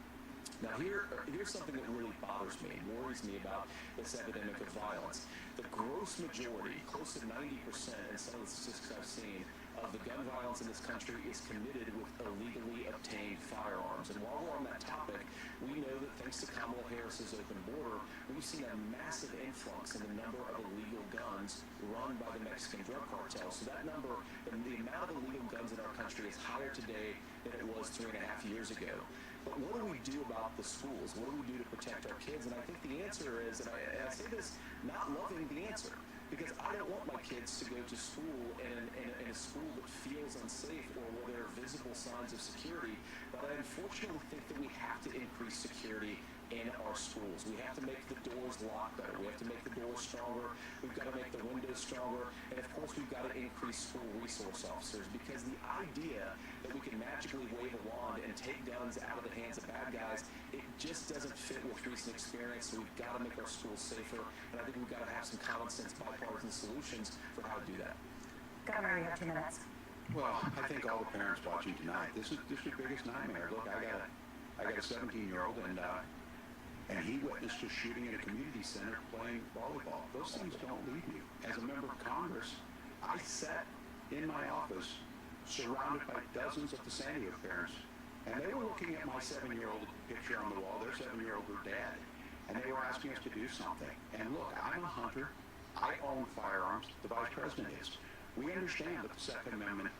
Now here's something that really bothers me and worries me about this epidemic of violence. The gross majority, close to 90% in some of the statistics I've seen, of the gun violence in this country is committed with illegally obtained firearms. And while we're on that topic, we know that thanks to Kamala Harris's open border, we've seen a massive influx in the number of illegal guns run by the Mexican drug cartel. So that number, and the amount of illegal guns in our country is higher today than it was 3.5 years ago. But what do we do about the schools? What do we do to protect our kids? And I think the answer is, and I say this not loving the answer, because I don't want my kids to go to school in a school that feels unsafe or where there are visible signs of security. But I unfortunately think that we have to increase security in our schools. We have to make the doors lock better. We have to make the doors stronger. We've got to make the windows stronger. And of course, we've got to increase school resource officers, because the idea that we can magically wave a wand and take guns out of the hands of bad guys, it just doesn't fit with recent experience. So we've got to make our schools safer. And I think we've got to have some common sense bipartisan solutions for how to do that. Governor, you have 2 minutes. Well, I think all the parents watching tonight, this is your biggest nightmare. Look, I got a 17-year-old, and he witnessed a shooting at a community center playing volleyball. Those things don't leave you. As a member of Congress, I sat in my office surrounded by dozens of the Sandy parents, and they were looking at my 7-year-old picture on the wall. Their 7-year-old were dead, and they were asking us to do something. And look, I'm a hunter. I own firearms. The vice president is. We understand that the Second Amendment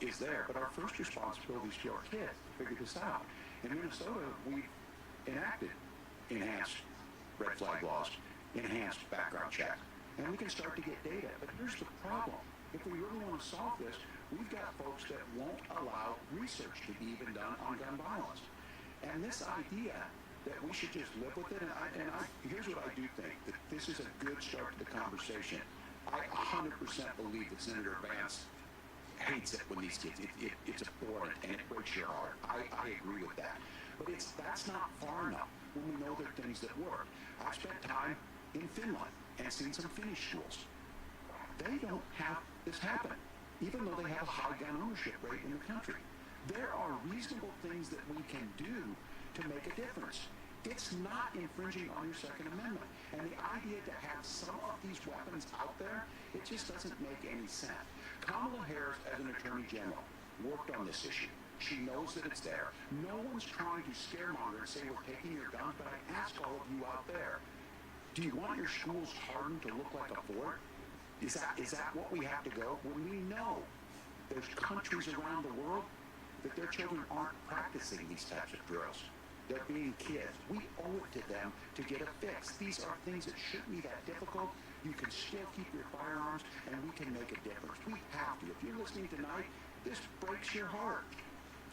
is there, but our first responsibility is to our kids to figure this out. In Minnesota, we've enacted enhanced red flag laws, enhanced background check, and we can start to get data. But here's the problem. If we really want to solve this, we've got folks that won't allow research to be even done on gun violence. And this idea that we should just live with it, here's what I do think, that this is a good start to the conversation. I 100% believe that Senator Vance hates it when these kids, it's abhorrent and it breaks your heart. I agree with that. But that's not far enough when we know there are things that work. I've spent time in Finland and seen some Finnish schools. They don't have this happen, even though they have a high gun ownership rate in the country. There are reasonable things that we can do to make a difference. It's not infringing on your Second Amendment. And the idea to have some of these weapons out there, it just doesn't make any sense. Kamala Harris, as an attorney general, worked on this issue. She knows that it's there. No one's trying to scaremonger and say we're taking your guns, but I ask all of you out there, Do you want your schools hardened to look like a fort? Is that what we have to go? When we know there's countries around the world that their children aren't practicing these types of drills. They're being kids. We owe it to them to get a fix. These are things that shouldn't be that difficult. You can still keep your firearms, and we can make a difference. We have to. If you're listening tonight, this breaks your heart.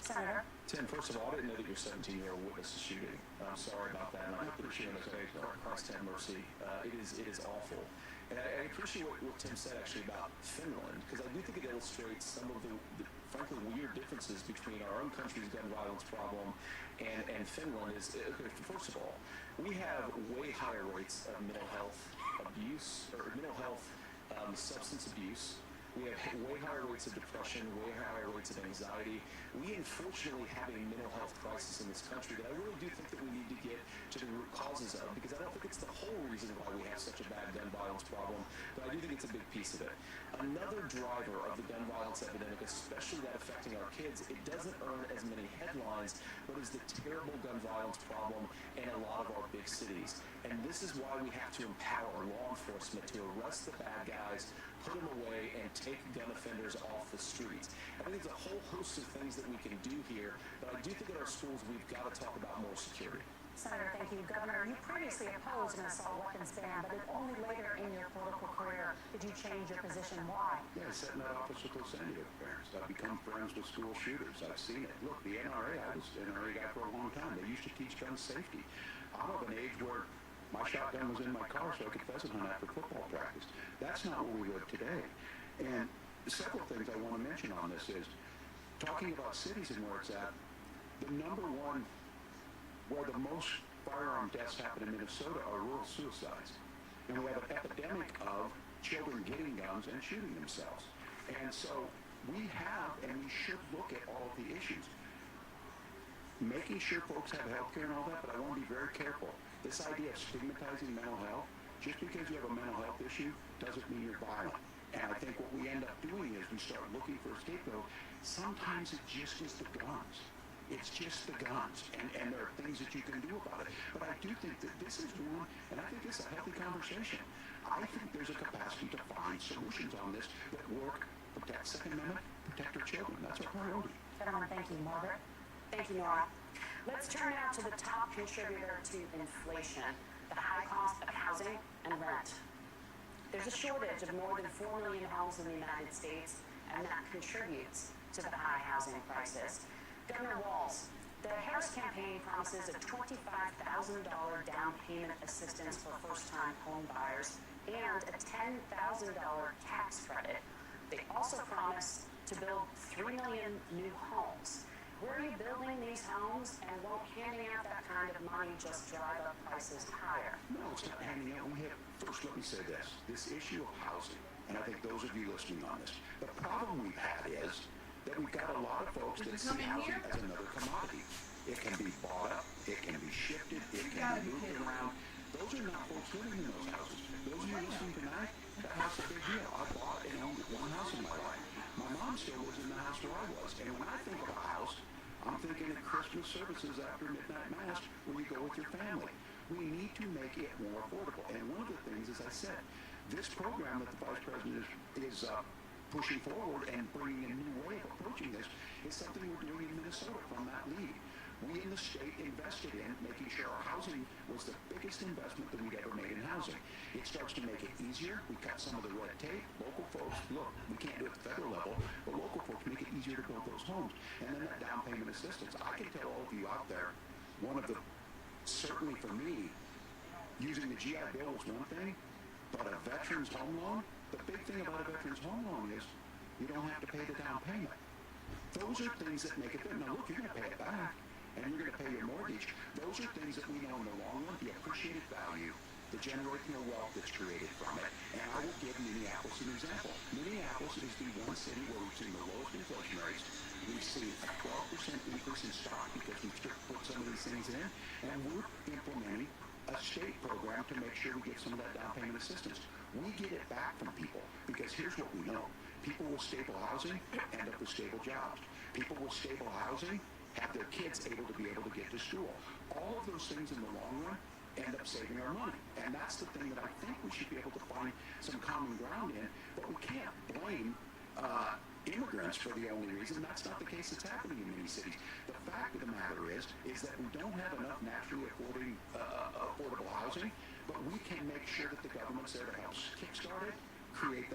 Senator? Tim, first of all, I didn't know that your 17-year-old witnessed a shooting. I'm sorry about that, and I hope that you're okay. Christ have mercy. It is awful. And I appreciate what Tim said, actually, about Finland, because I do think it illustrates some of the frankly, weird differences between our own country's gun violence problem and Finland is, okay, first of all, we have way higher rates of mental health abuse, or mental health substance abuse. We have way higher rates of depression, way higher rates of anxiety. We unfortunately have a mental health crisis in this country that I really do think that we need to get to the root causes of, because I don't think it's the whole reason why we have such a bad gun violence problem, but I do think it's a big piece of it. Another driver of the gun violence epidemic, especially that affecting our kids, it doesn't earn as many headlines, but is the terrible gun violence problem in a lot of our big cities. And this is why we have to empower law enforcement to arrest the bad guys, put them away, and take gun offenders off the streets. I think there's a whole host of things that we can do here, but I do think at our schools we've got to talk about more security. Senator, thank you. Governor, you previously opposed an assault weapons ban, but only later in your political career did you change your position. Why? Yeah, I sat in that office with those San Diego parents. I've become friends with school shooters. I've seen it. Look, the NRA, I was an NRA guy for a long time. They used to teach gun safety. I'm of an age where my shotgun was in my car so I could pheasant hunt after football practice. That's not where we live today. And several things I want to mention on this is, talking about cities and where it's at, the number one where the most firearm deaths happen in Minnesota are rural suicides. And we have an epidemic of children getting guns and shooting themselves. And so we have, and we should look at all of the issues. Making sure folks have health care and all that, but I want to be very careful. This idea of stigmatizing mental health, just because you have a mental health issue doesn't mean you're violent. And I think what we end up doing is we start looking for a scapegoat. Sometimes it just is the guns. It's just the guns, and there are things that you can do about it. But I do think that this is one, and I think it's a healthy conversation. I think there's a capacity to find solutions on this that work, protect Second Amendment, protect our children. That's our priority. Gentlemen, thank you. Margaret? Thank you, Nora. Let's turn now to the top contributor to inflation, the high cost of housing and rent. There's a shortage of more than 4 million homes in the United States, and that contributes to the high housing crisis. Governor Walz, the Harris campaign promises a $25,000 down payment assistance for first-time home buyers and a $10,000 tax credit. They also promise to build 3 million new homes. Where are you building these homes, and won't handing out that kind of money just drive up prices higher? No, it's not handing out. First, let me say this. This issue of housing, and I think those of you listening on this, the problem we've had is that we've got a lot of folks that see housing as another commodity. It can be bought up, it can be shifted, it can be moved around. Those are not folks living in those houses. Those of you listening tonight, that house is a big deal. I bought and owned one house in my life. My mom still lives in the house where I was. And when I think of a house, I'm thinking of Christmas services after midnight mass where you go with your family. We need to make it more affordable. And one of the things, as I said, this program that the Vice President is pushing forward and bringing a new way of approaching this is something we're doing in Minnesota from that lead. We in the state invested in making sure our housing was the biggest investment that we'd ever made in housing. It starts to make it easier. We cut some of the red tape. Local folks, look, we can't do it at the federal level, but local folks make it easier to build those homes. And then that down payment assistance. I can tell all of you out there, one of the, certainly for me, using the GI Bill was one thing, but a veteran's home loan, the big thing about a veteran's home loan is you don't have to pay the down payment. Those are things that make it better. Now look, you're going to pay it back, and you're going to pay your mortgage. Those are things that we know in the long run, the appreciated value, the generational wealth that's created from it. And I will give Minneapolis an example. Minneapolis is the one city where we've seen the lowest inflation rates. We've seen a 12% increase in stock because we've put some of these things in, and we're implementing a state program to make sure we get some of that down payment assistance. We get it back from people because here's what we know. People with stable housing end up with stable jobs. People with stable housing have their kids able to get to school. All of those things in the long run end up saving our money. And that's the thing that I think we should be able to find some common ground in, but we can't blame immigrants for the only reason. That's not the case that's happening in many cities. The fact of the matter is that we don't have enough naturally affordable housing, but we can make sure that the government's there to help kickstart it, create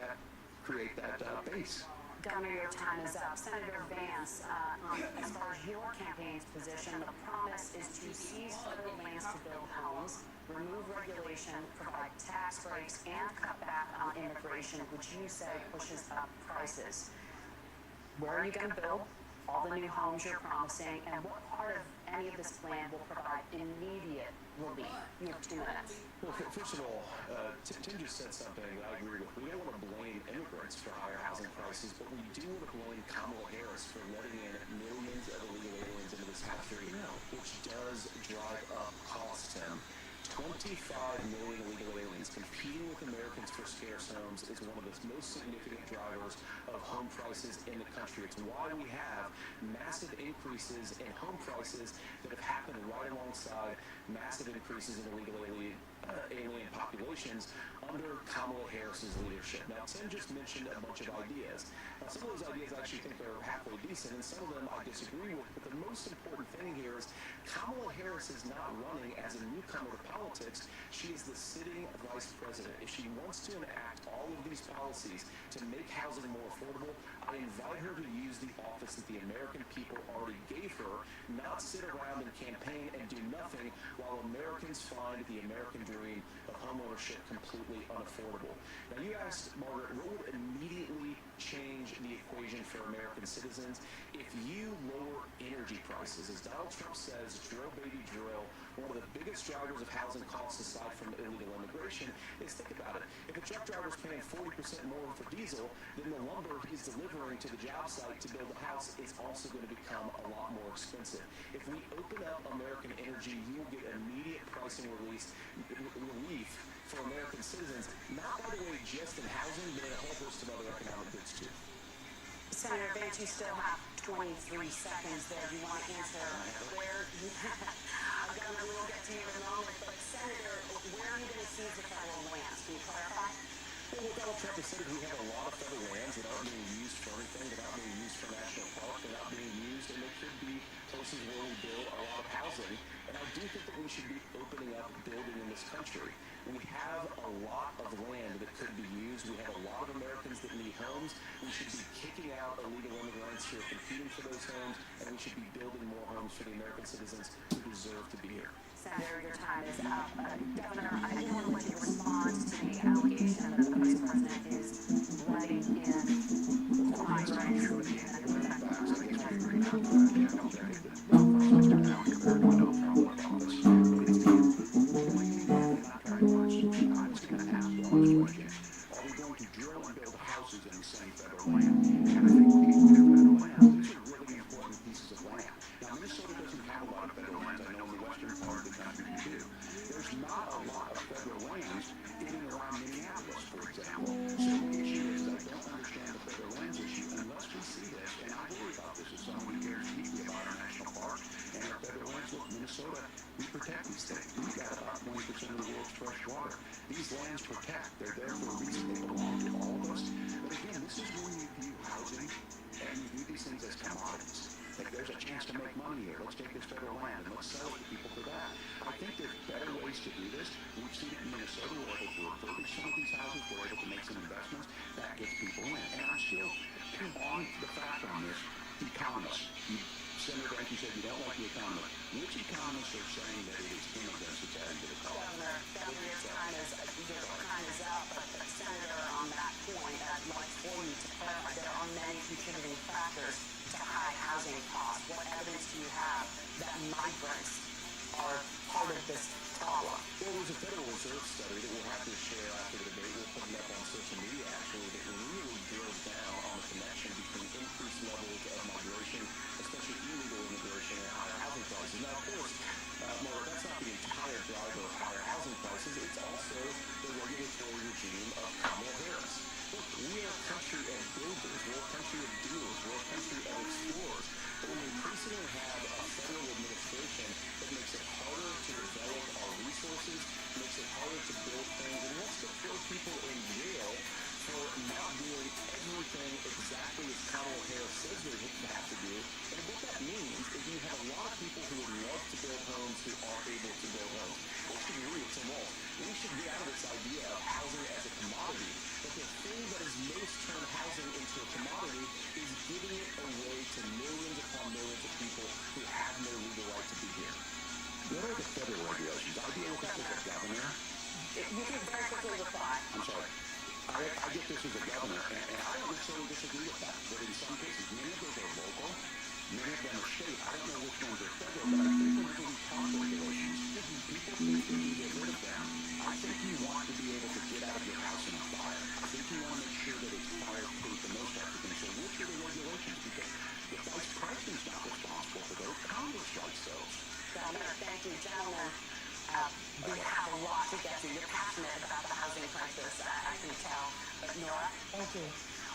that base. Governor, your time is up. Senator Vance, as far as your campaign's position, the promise is to seize federal lands to build homes, remove regulation, provide tax breaks, and cut back on immigration, which you say pushes up prices. Where are you going to build all the new homes you're promising, and what part of any of this plan will provide immediate relief? You have 2 minutes. Well, first of all, Tim just said something that I agree with. We don't want to blame immigrants for higher housing prices, but we do want to blame Kamala Harris for letting in millions of illegal aliens into this country, which does drive up costs, Tim. 25 million illegal aliens competing with Americans for scarce homes is one of the most significant drivers of home prices in the country. It's why we have massive increases in home prices that have happened right alongside massive increases in illegal alien populations under Kamala Harris's leadership. Now, Tim just mentioned a bunch of ideas. Now, some of those ideas I actually think are halfway decent, and some of them I disagree with, but the most important thing here is Kamala Harris is not running as a newcomer to politics. She is the sitting vice president. If she wants to enact all of these policies to make housing more affordable, I invite her to use the office that the American people already gave her, not sit around and campaign and do nothing while Americans find the American dream of homeownership completely unaffordable. Now, you asked, Margaret, what would immediately change the equation for American citizens? If you lower energy prices, as Donald Trump says, drill baby drill, one of the biggest drivers of housing costs aside from illegal immigration is, think about it, if a truck driver is paying 40% more for diesel, then the lumber he's delivering to the job site to build a house is also going to become a lot more expensive. If we open up American energy, you will get immediate pricing relief for American citizens, not, by the way, just in housing, but in a whole host of other economic goods too. Senator Vance, you still have 23 seconds there. Do you want to answer where Governor, we'll get to you in a moment, but Senator, where are you going to seize the federal lands? Can you clarify? Well, what Donald Trump has said is we have a lot of federal lands that aren't being used for anything, that aren't being used for national parks, they're not being used, and there could be places where we build a lot of housing. And I do think that we should be opening up building in this country. We have a lot of land that could be used. We have a lot of Americans that need homes. We should be kicking out illegal immigrants who are competing for those homes, and we should be building more homes for the American citizens who deserve to be here. Senator, your time is up. Governor, I do want to let you respond to the allegation that the Vice President is letting in Increasingly have a federal administration that makes it harder to develop our resources I get this as a governor, and I don't necessarily disagree with that. But in some cases, many of those are local, many of them are state. I don't know which ones are federal, but I think whenever we talk regulations, people think we can get rid of them. I think you want to be able to get out of your house in a fire. I think you want to make sure that it's fireproof and those types of things. So which are the regulations? Because the vice president's not responsible for those. Congress writes those. Governor, thank you, gentlemen. We have a lot to get to. You're passionate about the housing crisis, I can tell. But Nora? Thank you.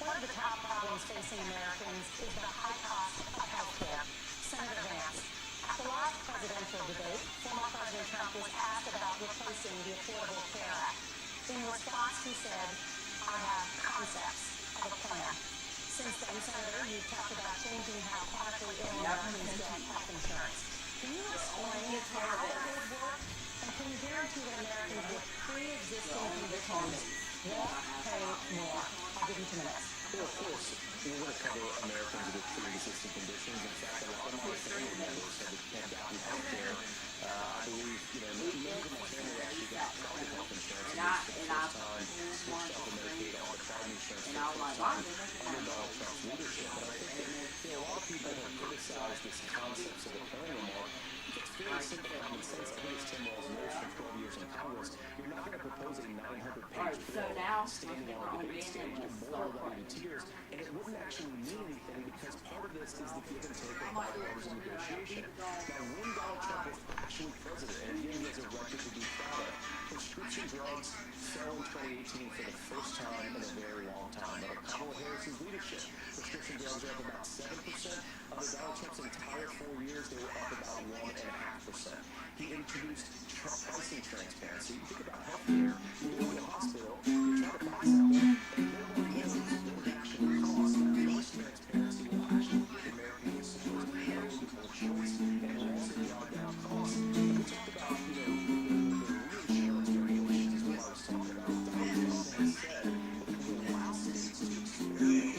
One of the top problems facing Americans is the high cost of health care. Senator Vance, at the last presidential debate, former President Trump was asked about replacing the Affordable Care Act. In response, he said, I have concepts of a plan. Since then, Senator, you've talked about changing how chronically ill Americans get health insurance. Can you explain how it would work? And can you guarantee that Americans with pre-existing conditions won't pay more? I'll give you 2 minutes. Well, of course, we're going to cover Americans with pre-existing conditions. In fact, a lot of my family members have gotten health care. I believe, many of my family actually got private health insurance for the first time, switched off of Medicaid on the private insurance for the first time under Donald Trump's leadership. But I think that, a lot of people have criticized this concept of the plan remark. It's very simple common sense. I think it's Tim Walz's notes from 12 years in Congress. You're not going to propose a 900-page bill standing on a debate stage and boil it down to tears, and it wouldn't actually mean anything because part of this is the give and take of bipartisan negotiation. Now, when Donald Trump was actually president, and again, he has a record to be proud of, prescription drugs fell in 2018 for the first time in a very long time. Under Kamala Harris's leadership, prescription drugs are up about 7%. Under Donald Trump's entire 4 years, they were up about 1.5%. He introduced pricing transparency. You think about healthcare. You go to the hospital, you try to buy something, and nobody knows what it actually costs. Now, price transparency will actually give American consumers a little bit more choice, and will also drive down costs. And we talked about, the reinsurance regulations is what I was talking about. Donald Trump has said that we will allow states to experiment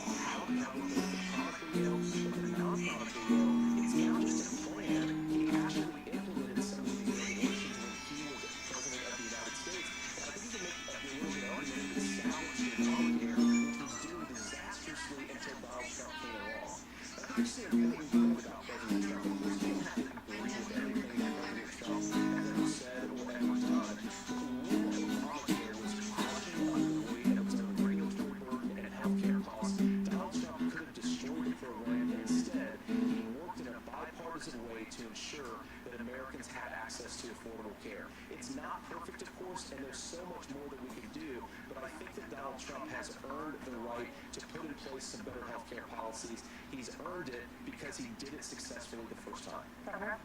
on how to cover both the chronically ill and the non-chronically ill. It's not just a plan. He actually implemented some of these regulations when he was president of the United States. And I think you can make a really good argument that established Obamacare, which was doing disastrously until Donald Trump came along. I think it's really good about President Trump. We still have to agree with everything that President Trump has ever said or ever done. But when Obamacare was crushing under the weight of its regulatory burden and healthcare costs, Donald Trump could have destroyed the program. Instead, he worked in a bipartisan way to ensure that Americans had access to affordable care. It's not perfect, of course, and there's so much more that we can do, but I think that Donald Trump has earned the right to put in place some better health care policies. He's earned it because he did it successfully the first time. Governor?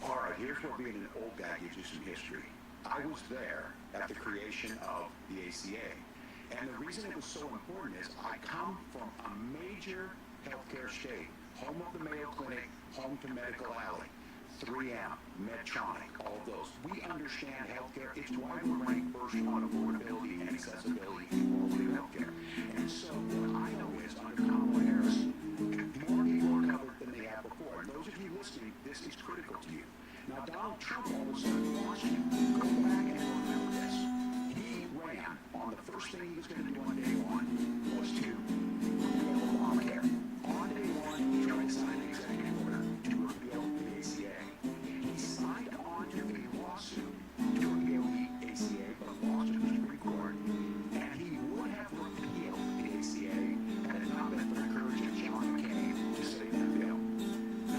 All right, here's where being an old guy gives you some history. I was there at the creation of the ACA. And the reason it was so important is I come from a major healthcare state, home of the Mayo Clinic, home to Medical Alley, 3M, Medtronic, all of those. We understand healthcare. It's why we're ranked first on affordability and accessibility and quality of healthcare. And so what I know is under Kamala Harris, more people are covered than they have before. And those of you listening, this is critical to you. Now, Donald Trump all of a sudden wants you to go back and remember this. He ran on the first thing he was going to do on day one was to repeal Obamacare. On day one, he tried to sign an executive order to repeal the ACA. He signed on to a lawsuit to repeal the ACA, but lost to the Supreme Court. And he would have repealed the ACA had it not been for the courage of John McCain to save that bill.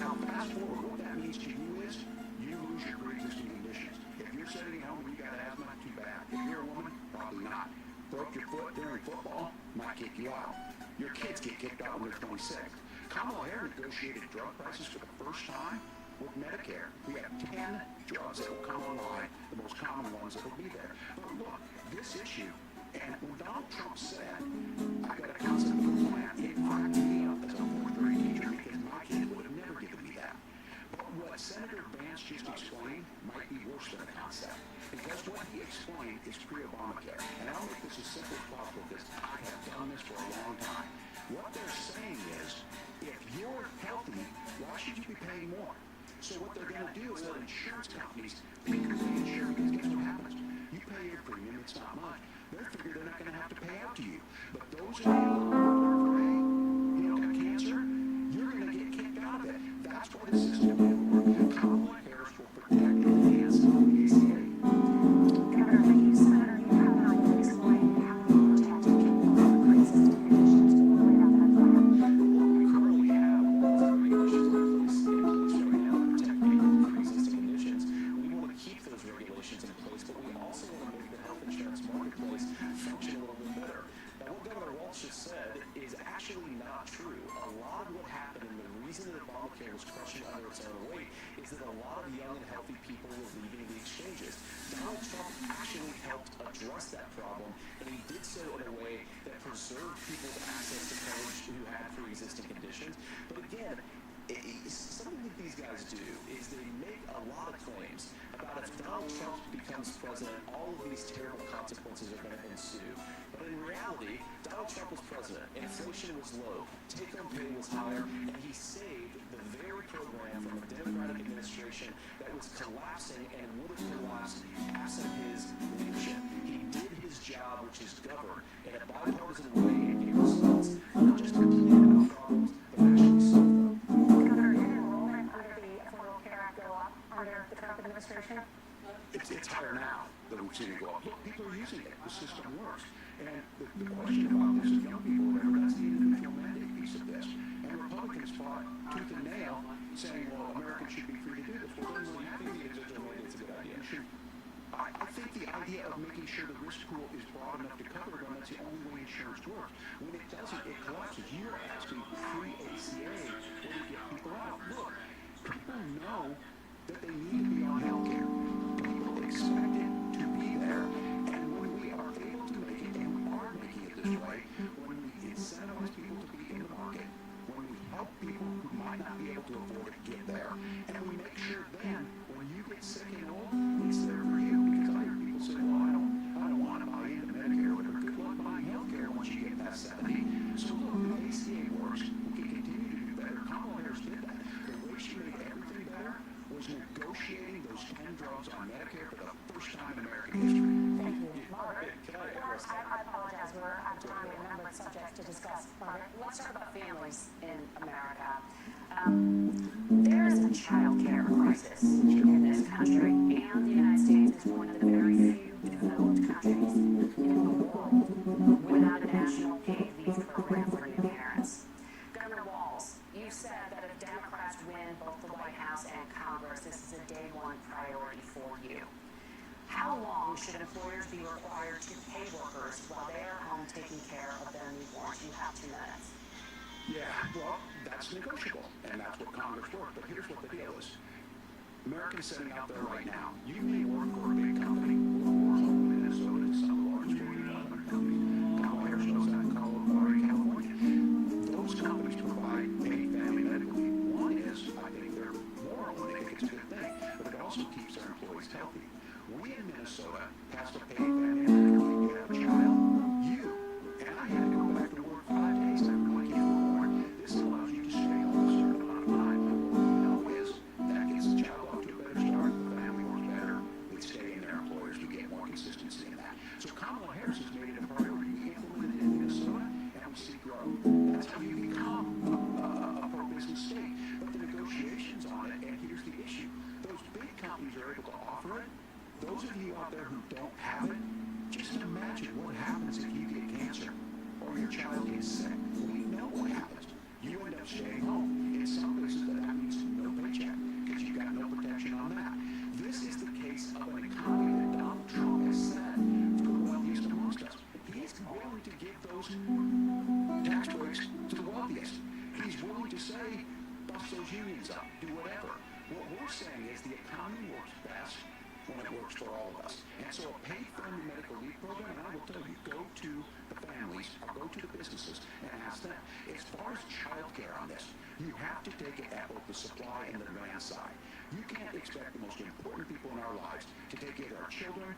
Now, fast forward, what that means to you is you lose your pre-existing conditions. If you're sitting at home and you got asthma, too bad. If you're a woman, probably not. Broke your foot during football, might kick you out. Your kids get kicked out when they're 26. Kamala Harris negotiated drug prices for the first time with Medicare. We have 10 drugs that will come online, the most common ones that will be there. But look, this issue, and when Donald Trump said, I got a concept of a plan, it cracked me up as a fourth grade teacher because my kid would have never given me that. But what Senator Vance just explained might be worse than a concept. Because what he explained is pre-Obamacare. And I'll make this as simple as possible because I have done this for a long time. What they're saying is, if you're healthy, why should you be paying more? So what they're going to do is let insurance companies pick who they insure because guess what happens? You pay your premium, it's not much. They're figuring they're not going to have to pay to you. But those of you who are gray, got cancer, you're going to get kicked out of it. That's why the system didn't work. Kamala Harris will protect and enhance the ACA. Governor, thank you. Senator, you have not yet explained how you protect people with pre-existing conditions. Can you lay out that plan? Well, we currently have laws and regulations in place right now to protect people with pre-existing conditions. We want to keep those regulations in place, but we also want to make the health insurance marketplace function a little bit better. Now, what Governor Walz just said is actually not true. A lot of what happened and the reason that Obamacare was crushing under its own weight is that a lot of young and healthy people were leaving the exchanges. Donald Trump actually helped address that problem, and he did so in a way that preserved people's access to coverage who had pre-existing conditions. But again, something that these guys do is they make a lot of claims about if Donald Trump becomes president, all of these terrible consequences are going to ensue. But in reality, Donald Trump was president, inflation was low, take-home pay was higher, and he saved the very program from a Democratic administration that was collapsing and would have collapsed absent his leadership. He did his job, which is govern in a bipartisan way and gave results, not just complaining about problems, but actually solve them. Governor, did enrollment under the Affordable Care Act go up under the Trump administration? It's higher now than we've seen it go up. Look, people are using it. The system works. And the question about this is young people, remember, that's the individual mandate piece of this. And Republicans fought tooth and nail saying, well, Americans should be free to do this. Well, then we have the individual mandate's a good idea. I think the idea of making sure the risk pool is broad enough to cover it, and that's the only way insurance works. When it doesn't, it collapses. You're asking free ACA where to get people out. Look, people know that they need to be on health care. People expect it to be there. And when we are able to make it, and we are making it this way, when we incentivize people to be in the market, when we help people who might not be able to afford it get there, and we make sure then, when you get sick and old, it's there for you. Because I hear people say, well, I don't want to buy into Medicare, but good luck buying health care once you get past 70. So look, the ACA works. We can continue to do better. Kamala Harris did that. The way she made everything better was negotiating those 10 drugs on Medicare for the first time in American history. Thank you. Margaret? Can I address I apologize. We're out of time. We have a number of subjects to discuss. Margaret? Let's talk about families in America. There is a child care crisis in this country, and the United States is one of the very few developed countries in the world without a national paid leave program for new parents. Governor Walz, you said that if Democrats win both the White House and Congress, this is a day one priority for you. How long should employers be required to pay workers while they are home taking care of their newborns? You have 2 minutes. Yeah, well, that's negotiable, and that's what Congress worked. But here's what the deal is. Americans sitting out there right now, you may work for a big company, or home in Minnesota, some of the largest Fortune 500 companies. Kamala Harris knows that in Colorado, California. Those companies provide paid family medical leave. One is, I think they're moral, and they think it's a good thing, but it also keeps their employees healthy. We in Minnesota passed a paid family medical leave. You have a child, and I had to go back to work 5 days after my kids were born. This allows you to stay home a certain amount of time. And what we know is that gets the child off to a better start. The family works better. They stay in their employers. We get more consistency in that. So Kamala Harris has made it a priority. We implemented it in Minnesota, and we see growth. That's how you become a pro-business state. But the negotiations on it, and here's the issue. Those big companies are able to offer it. Those of you out there who don't have it, just imagine what happens if you get cancer or your child gets sick. We know what happens. You end up staying home. In some places, that means no paycheck because you've got no protection on that. This is the case of an economy that Donald Trump has said for the wealthiest amongst us. He's willing to give those tax breaks to the wealthiest. He's willing to say, bust those unions up, do whatever. What we're saying is the economy works best when it works for all of us. And so a paid family medical leave program, and I will tell you, go to the families or go to the businesses and ask them. As far as child care on this, you have to take it at both the supply and the demand side. You can't expect the most important people in our lives to take either our children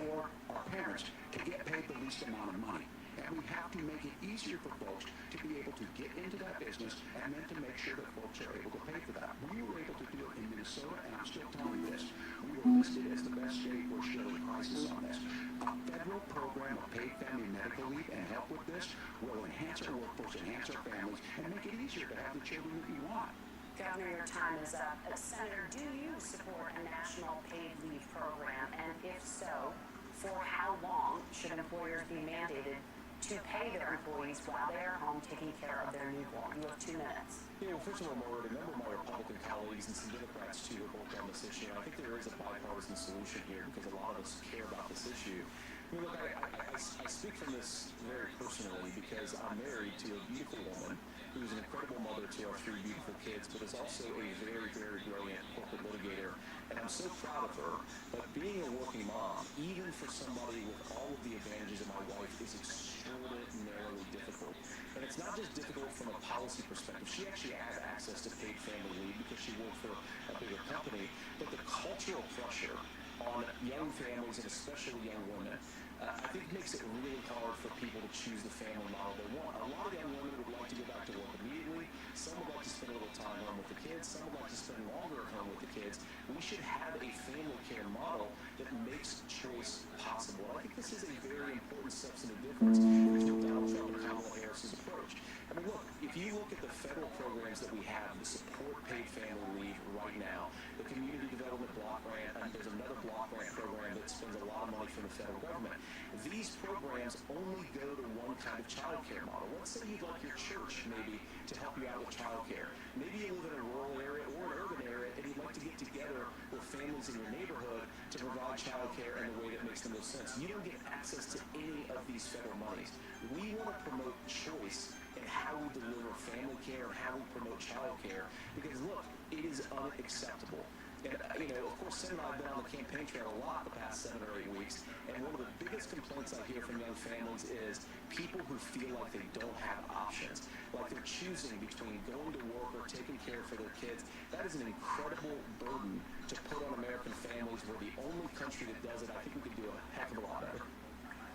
or our parents to get paid the least amount of money. And we have to make it easier for folks to be able to get into that business and then to make sure that folks are able to pay for that. We were able to do it in Minnesota, and I'm still telling you this. We were listed as the best state for showing crisis on this. A federal federal program of paid family medical leave and help with this will enhance our workforce, enhance our families, and make it easier to have the children that you want. Governor, your time is up. Senator, do you support a national paid leave program? And if so, for how long should employers be mandated to pay their employees while they are home taking care of their newborn? You have 2 minutes. You know, first of all, Maura, a number of my Republican colleagues and some Democrats too have worked on this issue. I think there is a bipartisan solution here because a lot of us care about this issue. I mean, look, I speak from this very personally because I'm married to a beautiful woman who's an incredible mother to our 3 beautiful kids, but is also a very, very brilliant corporate litigator. And I'm so proud of her. But being a working mom, even for somebody with all of the advantages of my wife, is extraordinarily difficult. And it's not just difficult from a policy perspective. She actually has access to paid family leave because she worked for a bigger company. But the cultural pressure on young families and especially young women, I think makes it really hard for people to choose the family model they want. A lot of young women would like to go back to work immediately. Some would like to spend a little time home with the kids. Some would like to spend longer at home with the kids. We should have a family care model that makes choice possible. I think this is a very important substantive difference between Donald Trump and Kamala Harris's approach. I mean, look, if you look at the federal programs that we have to support paid family leave right now, the Community Development Block Grant, and there's another block grant program that spends a lot of money from the federal government. These programs only go to one kind of child care model. Let's say you'd like your church maybe to help you out with child care. Maybe you live in a rural area or an urban area and you'd like to get together with families in your neighborhood to provide child care in the way that makes the most sense. You don't get access to any of these federal monies. We want to promote choice in how we deliver family care and how we promote child care because, look, it is unacceptable. And, of course, Sen and I have been on the campaign trail a lot the past 7 or 8 weeks, and one of the biggest complaints I hear from young families is people who feel like they don't have options, like they're choosing between going to work or taking care for their kids. That is an incredible burden to put on American families. We're the only country that does it. I think we could do a heck of a lot better.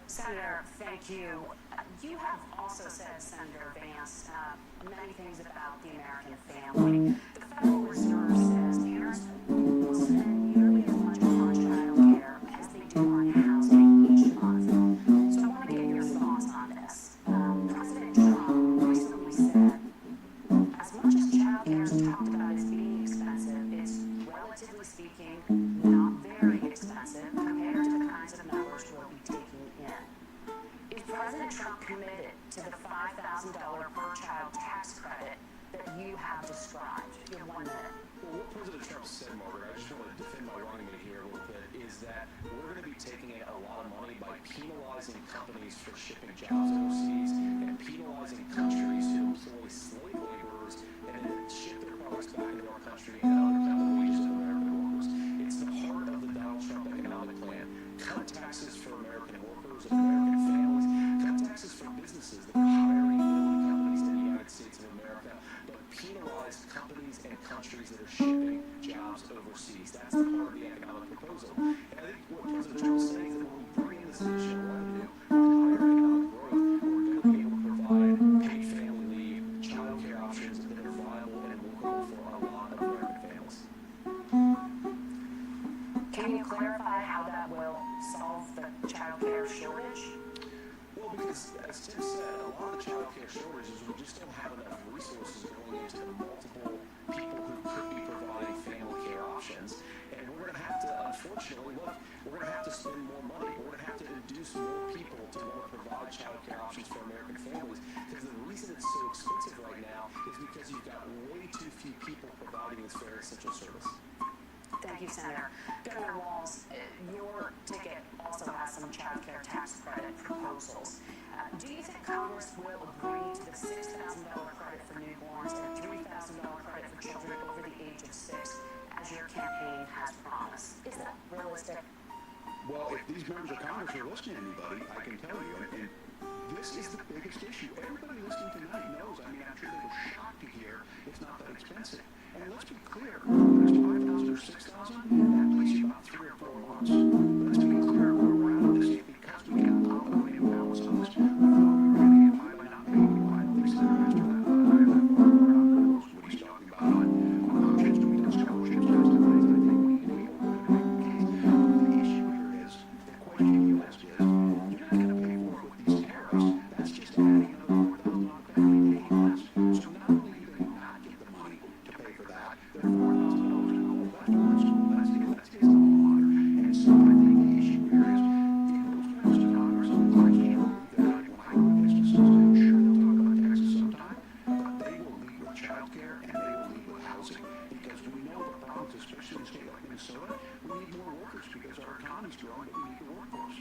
Senator, thank you. You have also said, Senator Vance, many things about the American family. The Federal Reserve says parents will spend nearly as much on child care as they do on housing each month. So I want to get your thoughts on this. President Trump recently said, as much as child care is talked about as being expensive, it's relatively speaking not very expensive compared to the kinds of numbers we'll be taking in. Is President Trump committed to the $5,000 per child tax credit that you have described? You have 1 minute. Well, what President Trump said, Margaret, I just want to defend my running mate here a little bit, is that we're going to be taking in a lot of money by penalizing companies for shipping jobs overseas and penalizing countries who employ slave laborers and then ship their products back into our country and undercut the wages of American workers. It's the heart of the Donald Trump economic plan. Cut taxes for American workers and American families. Cut taxes for businesses that are hiring building companies in the United States of America, but penalize companies and countries that are shipping jobs overseas. That's the heart of the economic proposal. And I think what President Trump is saying is that when we bring in this additional revenue with higher economic growth, we're going to be able to provide paid family leave, child care options that are viable and workable for a lot of American families. Can you clarify how that will solve the child care shortage? Well, because as Tim said, a lot of the child care shortages, we just don't have enough resources going into the multiple people who could be providing family care options. And we're going to have to, unfortunately, we're going to have to spend more money. We're going to have to induce more people to want to provide child care options for American families. Because the reason it's so expensive right now is because you've got way too few people providing this very essential service. Thank you, Senator. Governor Walz, your ticket also has some child care tax credit proposals. Do you think Congress will agree to the $6,000 credit for newborns and $3,000 credit for children over the age of 6, as your campaign has promised? Is that realistic? Well, if these members of Congress are listening to anybody, I can tell you, and this is the biggest issue. Everybody listening tonight knows. I mean, I'm sure they were shocked to hear it's not that expensive. And let's be clear, whether it's 5,000 or 6,000, that takes you about 3 or 4 months. Let's be clear, we're around this because we can operate and balance on this. We thought we were going to get by not paying you. I think Senator Mr. What he's talking about on options, do we do scholarships, those things. I think we need to be able to make the case. The issue here is, the question you asked is, economy's growing, but we need the workforce.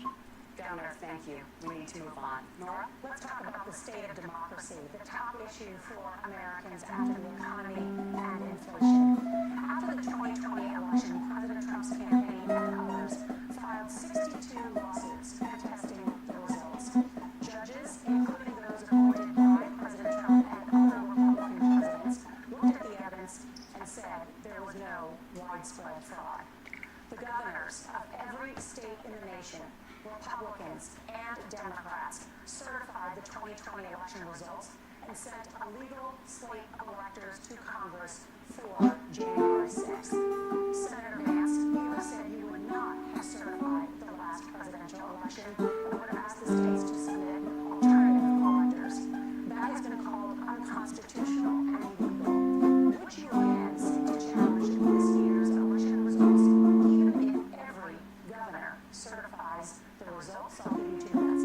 Governor, thank you. We need to move on. Nora? Let's talk about the state of democracy, the top issue for Americans after the economy and inflation. After the 2020 election, President Trump's campaign and others filed 62 lawsuits contesting the results. Judges, including those appointed by President Trump and other Republican presidents, looked at the evidence and said there was no widespread fraud. The governors of every state in the nation, Republicans and Democrats, certified the 2020 election results and sent a legal slate of electors to Congress for January 6th. Senator Vance, you have said you would not have certified the last presidential election and would have asked the states to submit alternative electors. That has been called unconstitutional and illegal. Would you again seek to challenge this year's election results, even if every governor certifies the results? I'll give you 2 minutes.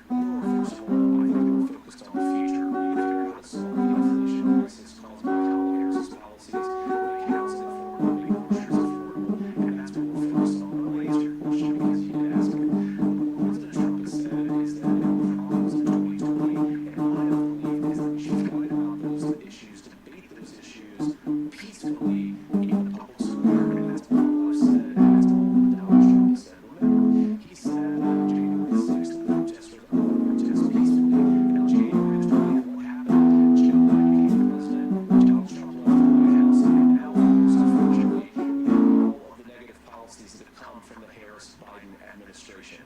Well, first of all, I think we're focused on the future. We need to figure out how to solve the inflation crisis caused by Kamala Harris's policies, making housing affordable, making groceries affordable, and that's what we're focused on. Let me answer your question because you did ask it. What President Trump has said is that there were problems in 2020, and what I believe is that we should fight about those issues, debate those issues peacefully in the public square, and that's what Mueller said, and that's what Donald Trump has said. Remember, he said January 6th, the protesters are going to protest peacefully, and on January 20th, what happened? Joe Biden became president, Donald Trump left the White House, and now, most unfortunately, we have all of the negative policies that have come from the Harris-Biden administration.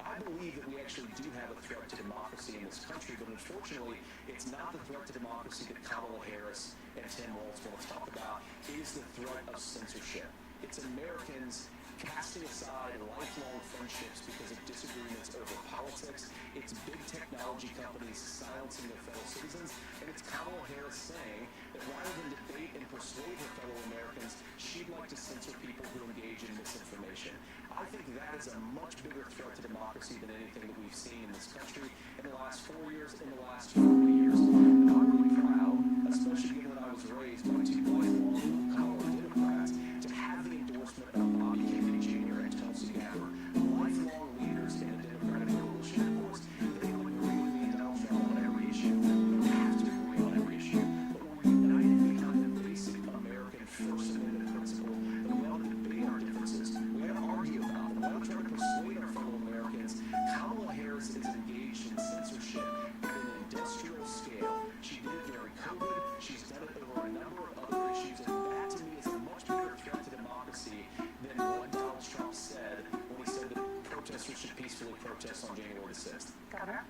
I believe that we actually do have a threat to democracy in this country, but unfortunately, it's not the threat to democracy that Kamala Harris and Tim Walz want to talk about. It is the threat of censorship. It's Americans casting aside lifelong friendships because of disagreements over politics. It's big technology companies silencing their fellow citizens, and it's Kamala Harris saying that rather than debate and persuade her fellow Americans, she'd like to censor people who engage in misinformation. I think that is a much bigger threat to democracy than anything that we've seen in this country in the last 4 years, in the last 40 years. And I'm really proud, especially given that I was raised by 2 lifelong blue-collar Democrats, to have the endorsement of Bobby Kennedy Jr. and Tulsi Gabbard, lifelong leaders in the Democratic coalition. Of course, they don't agree with me and Donald Trump on every issue. We don't have to agree on every issue, but we're united behind the basic American First Amendment principle that we ought to debate our differences. We ought to argue about them. We ought to try to persuade our fellow Americans. Kamala Harris is engaged in censorship at an industrial scale. She did it during COVID. She's done it over a number of other issues, and that to me is a much bigger threat to democracy than what Donald Trump said when he said that protesters should peacefully protest on January 6th. Governor?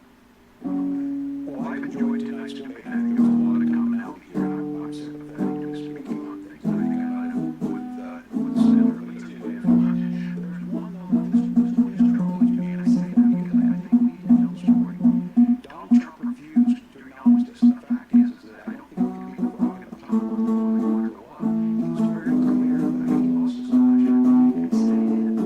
Well, I've enjoyed tonight's debate. I think there's a lot of commonality here. I'm sympathetic to speaking on things like that with Senator Lee. There's one though that this troubles me, and I say that because I think we need to tell the story. Donald Trump refused to acknowledge this, and the fact is that I don't think we can be walking the top of the line no matter what. He was very clear that he lost his election and stated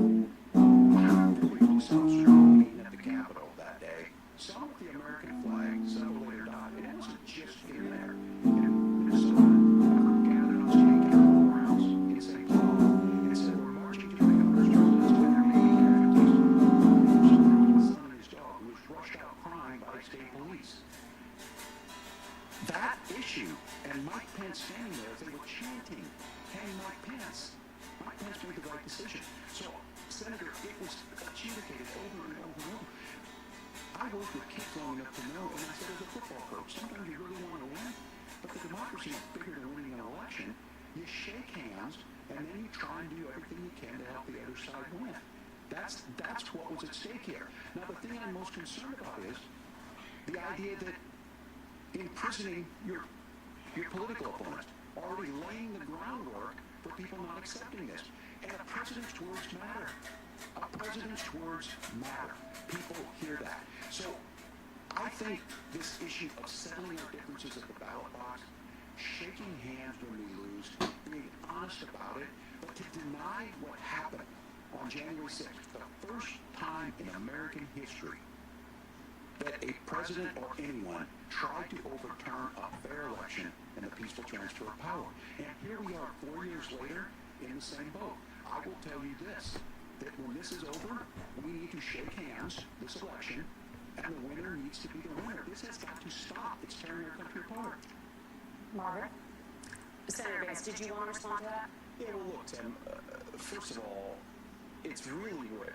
how really himself strong meeting at the Capitol that day. Some with the American flag, some later died. It wasn't just in there. In Minnesota, a group gathered on state capitol grounds in St. Paul and said, "We're marching to the governor's residence with their baby carriages." His son and his dog, who was rushed out crying by state police. That issue, and Mike Pence standing there as they were chanting, "Hang Mike Pence." Mike Pence made the right decision. So, Senator, it was adjudicated over and over and over. I worked with kids long enough to know, and I said as a football coach, sometimes you really want to win, but the democracy is bigger than winning an election. You shake hands, and then you try and do everything you can to help the other side win. That's what was at stake here. Now, the thing I'm most concerned about is the idea that imprisoning your political opponent, already laying the groundwork for people not accepting this. And a president's words matter. A president's words matter. People hear that. So I think this issue of settling our differences at the ballot box, shaking hands when we lose, being honest about it, but to deny what happened on January 6th, the first time in American history that a president or anyone tried to overturn a fair election and a peaceful transfer of power. And here we are 4 years later in the same boat. I will tell you this. that when this is over, we need to shake hands this election, and the winner needs to be the winner. This has got to stop. It's tearing our country apart. Margaret? Senator Vance, did you want to respond to that? Yeah, well, look, Tim, first of all, it's really rich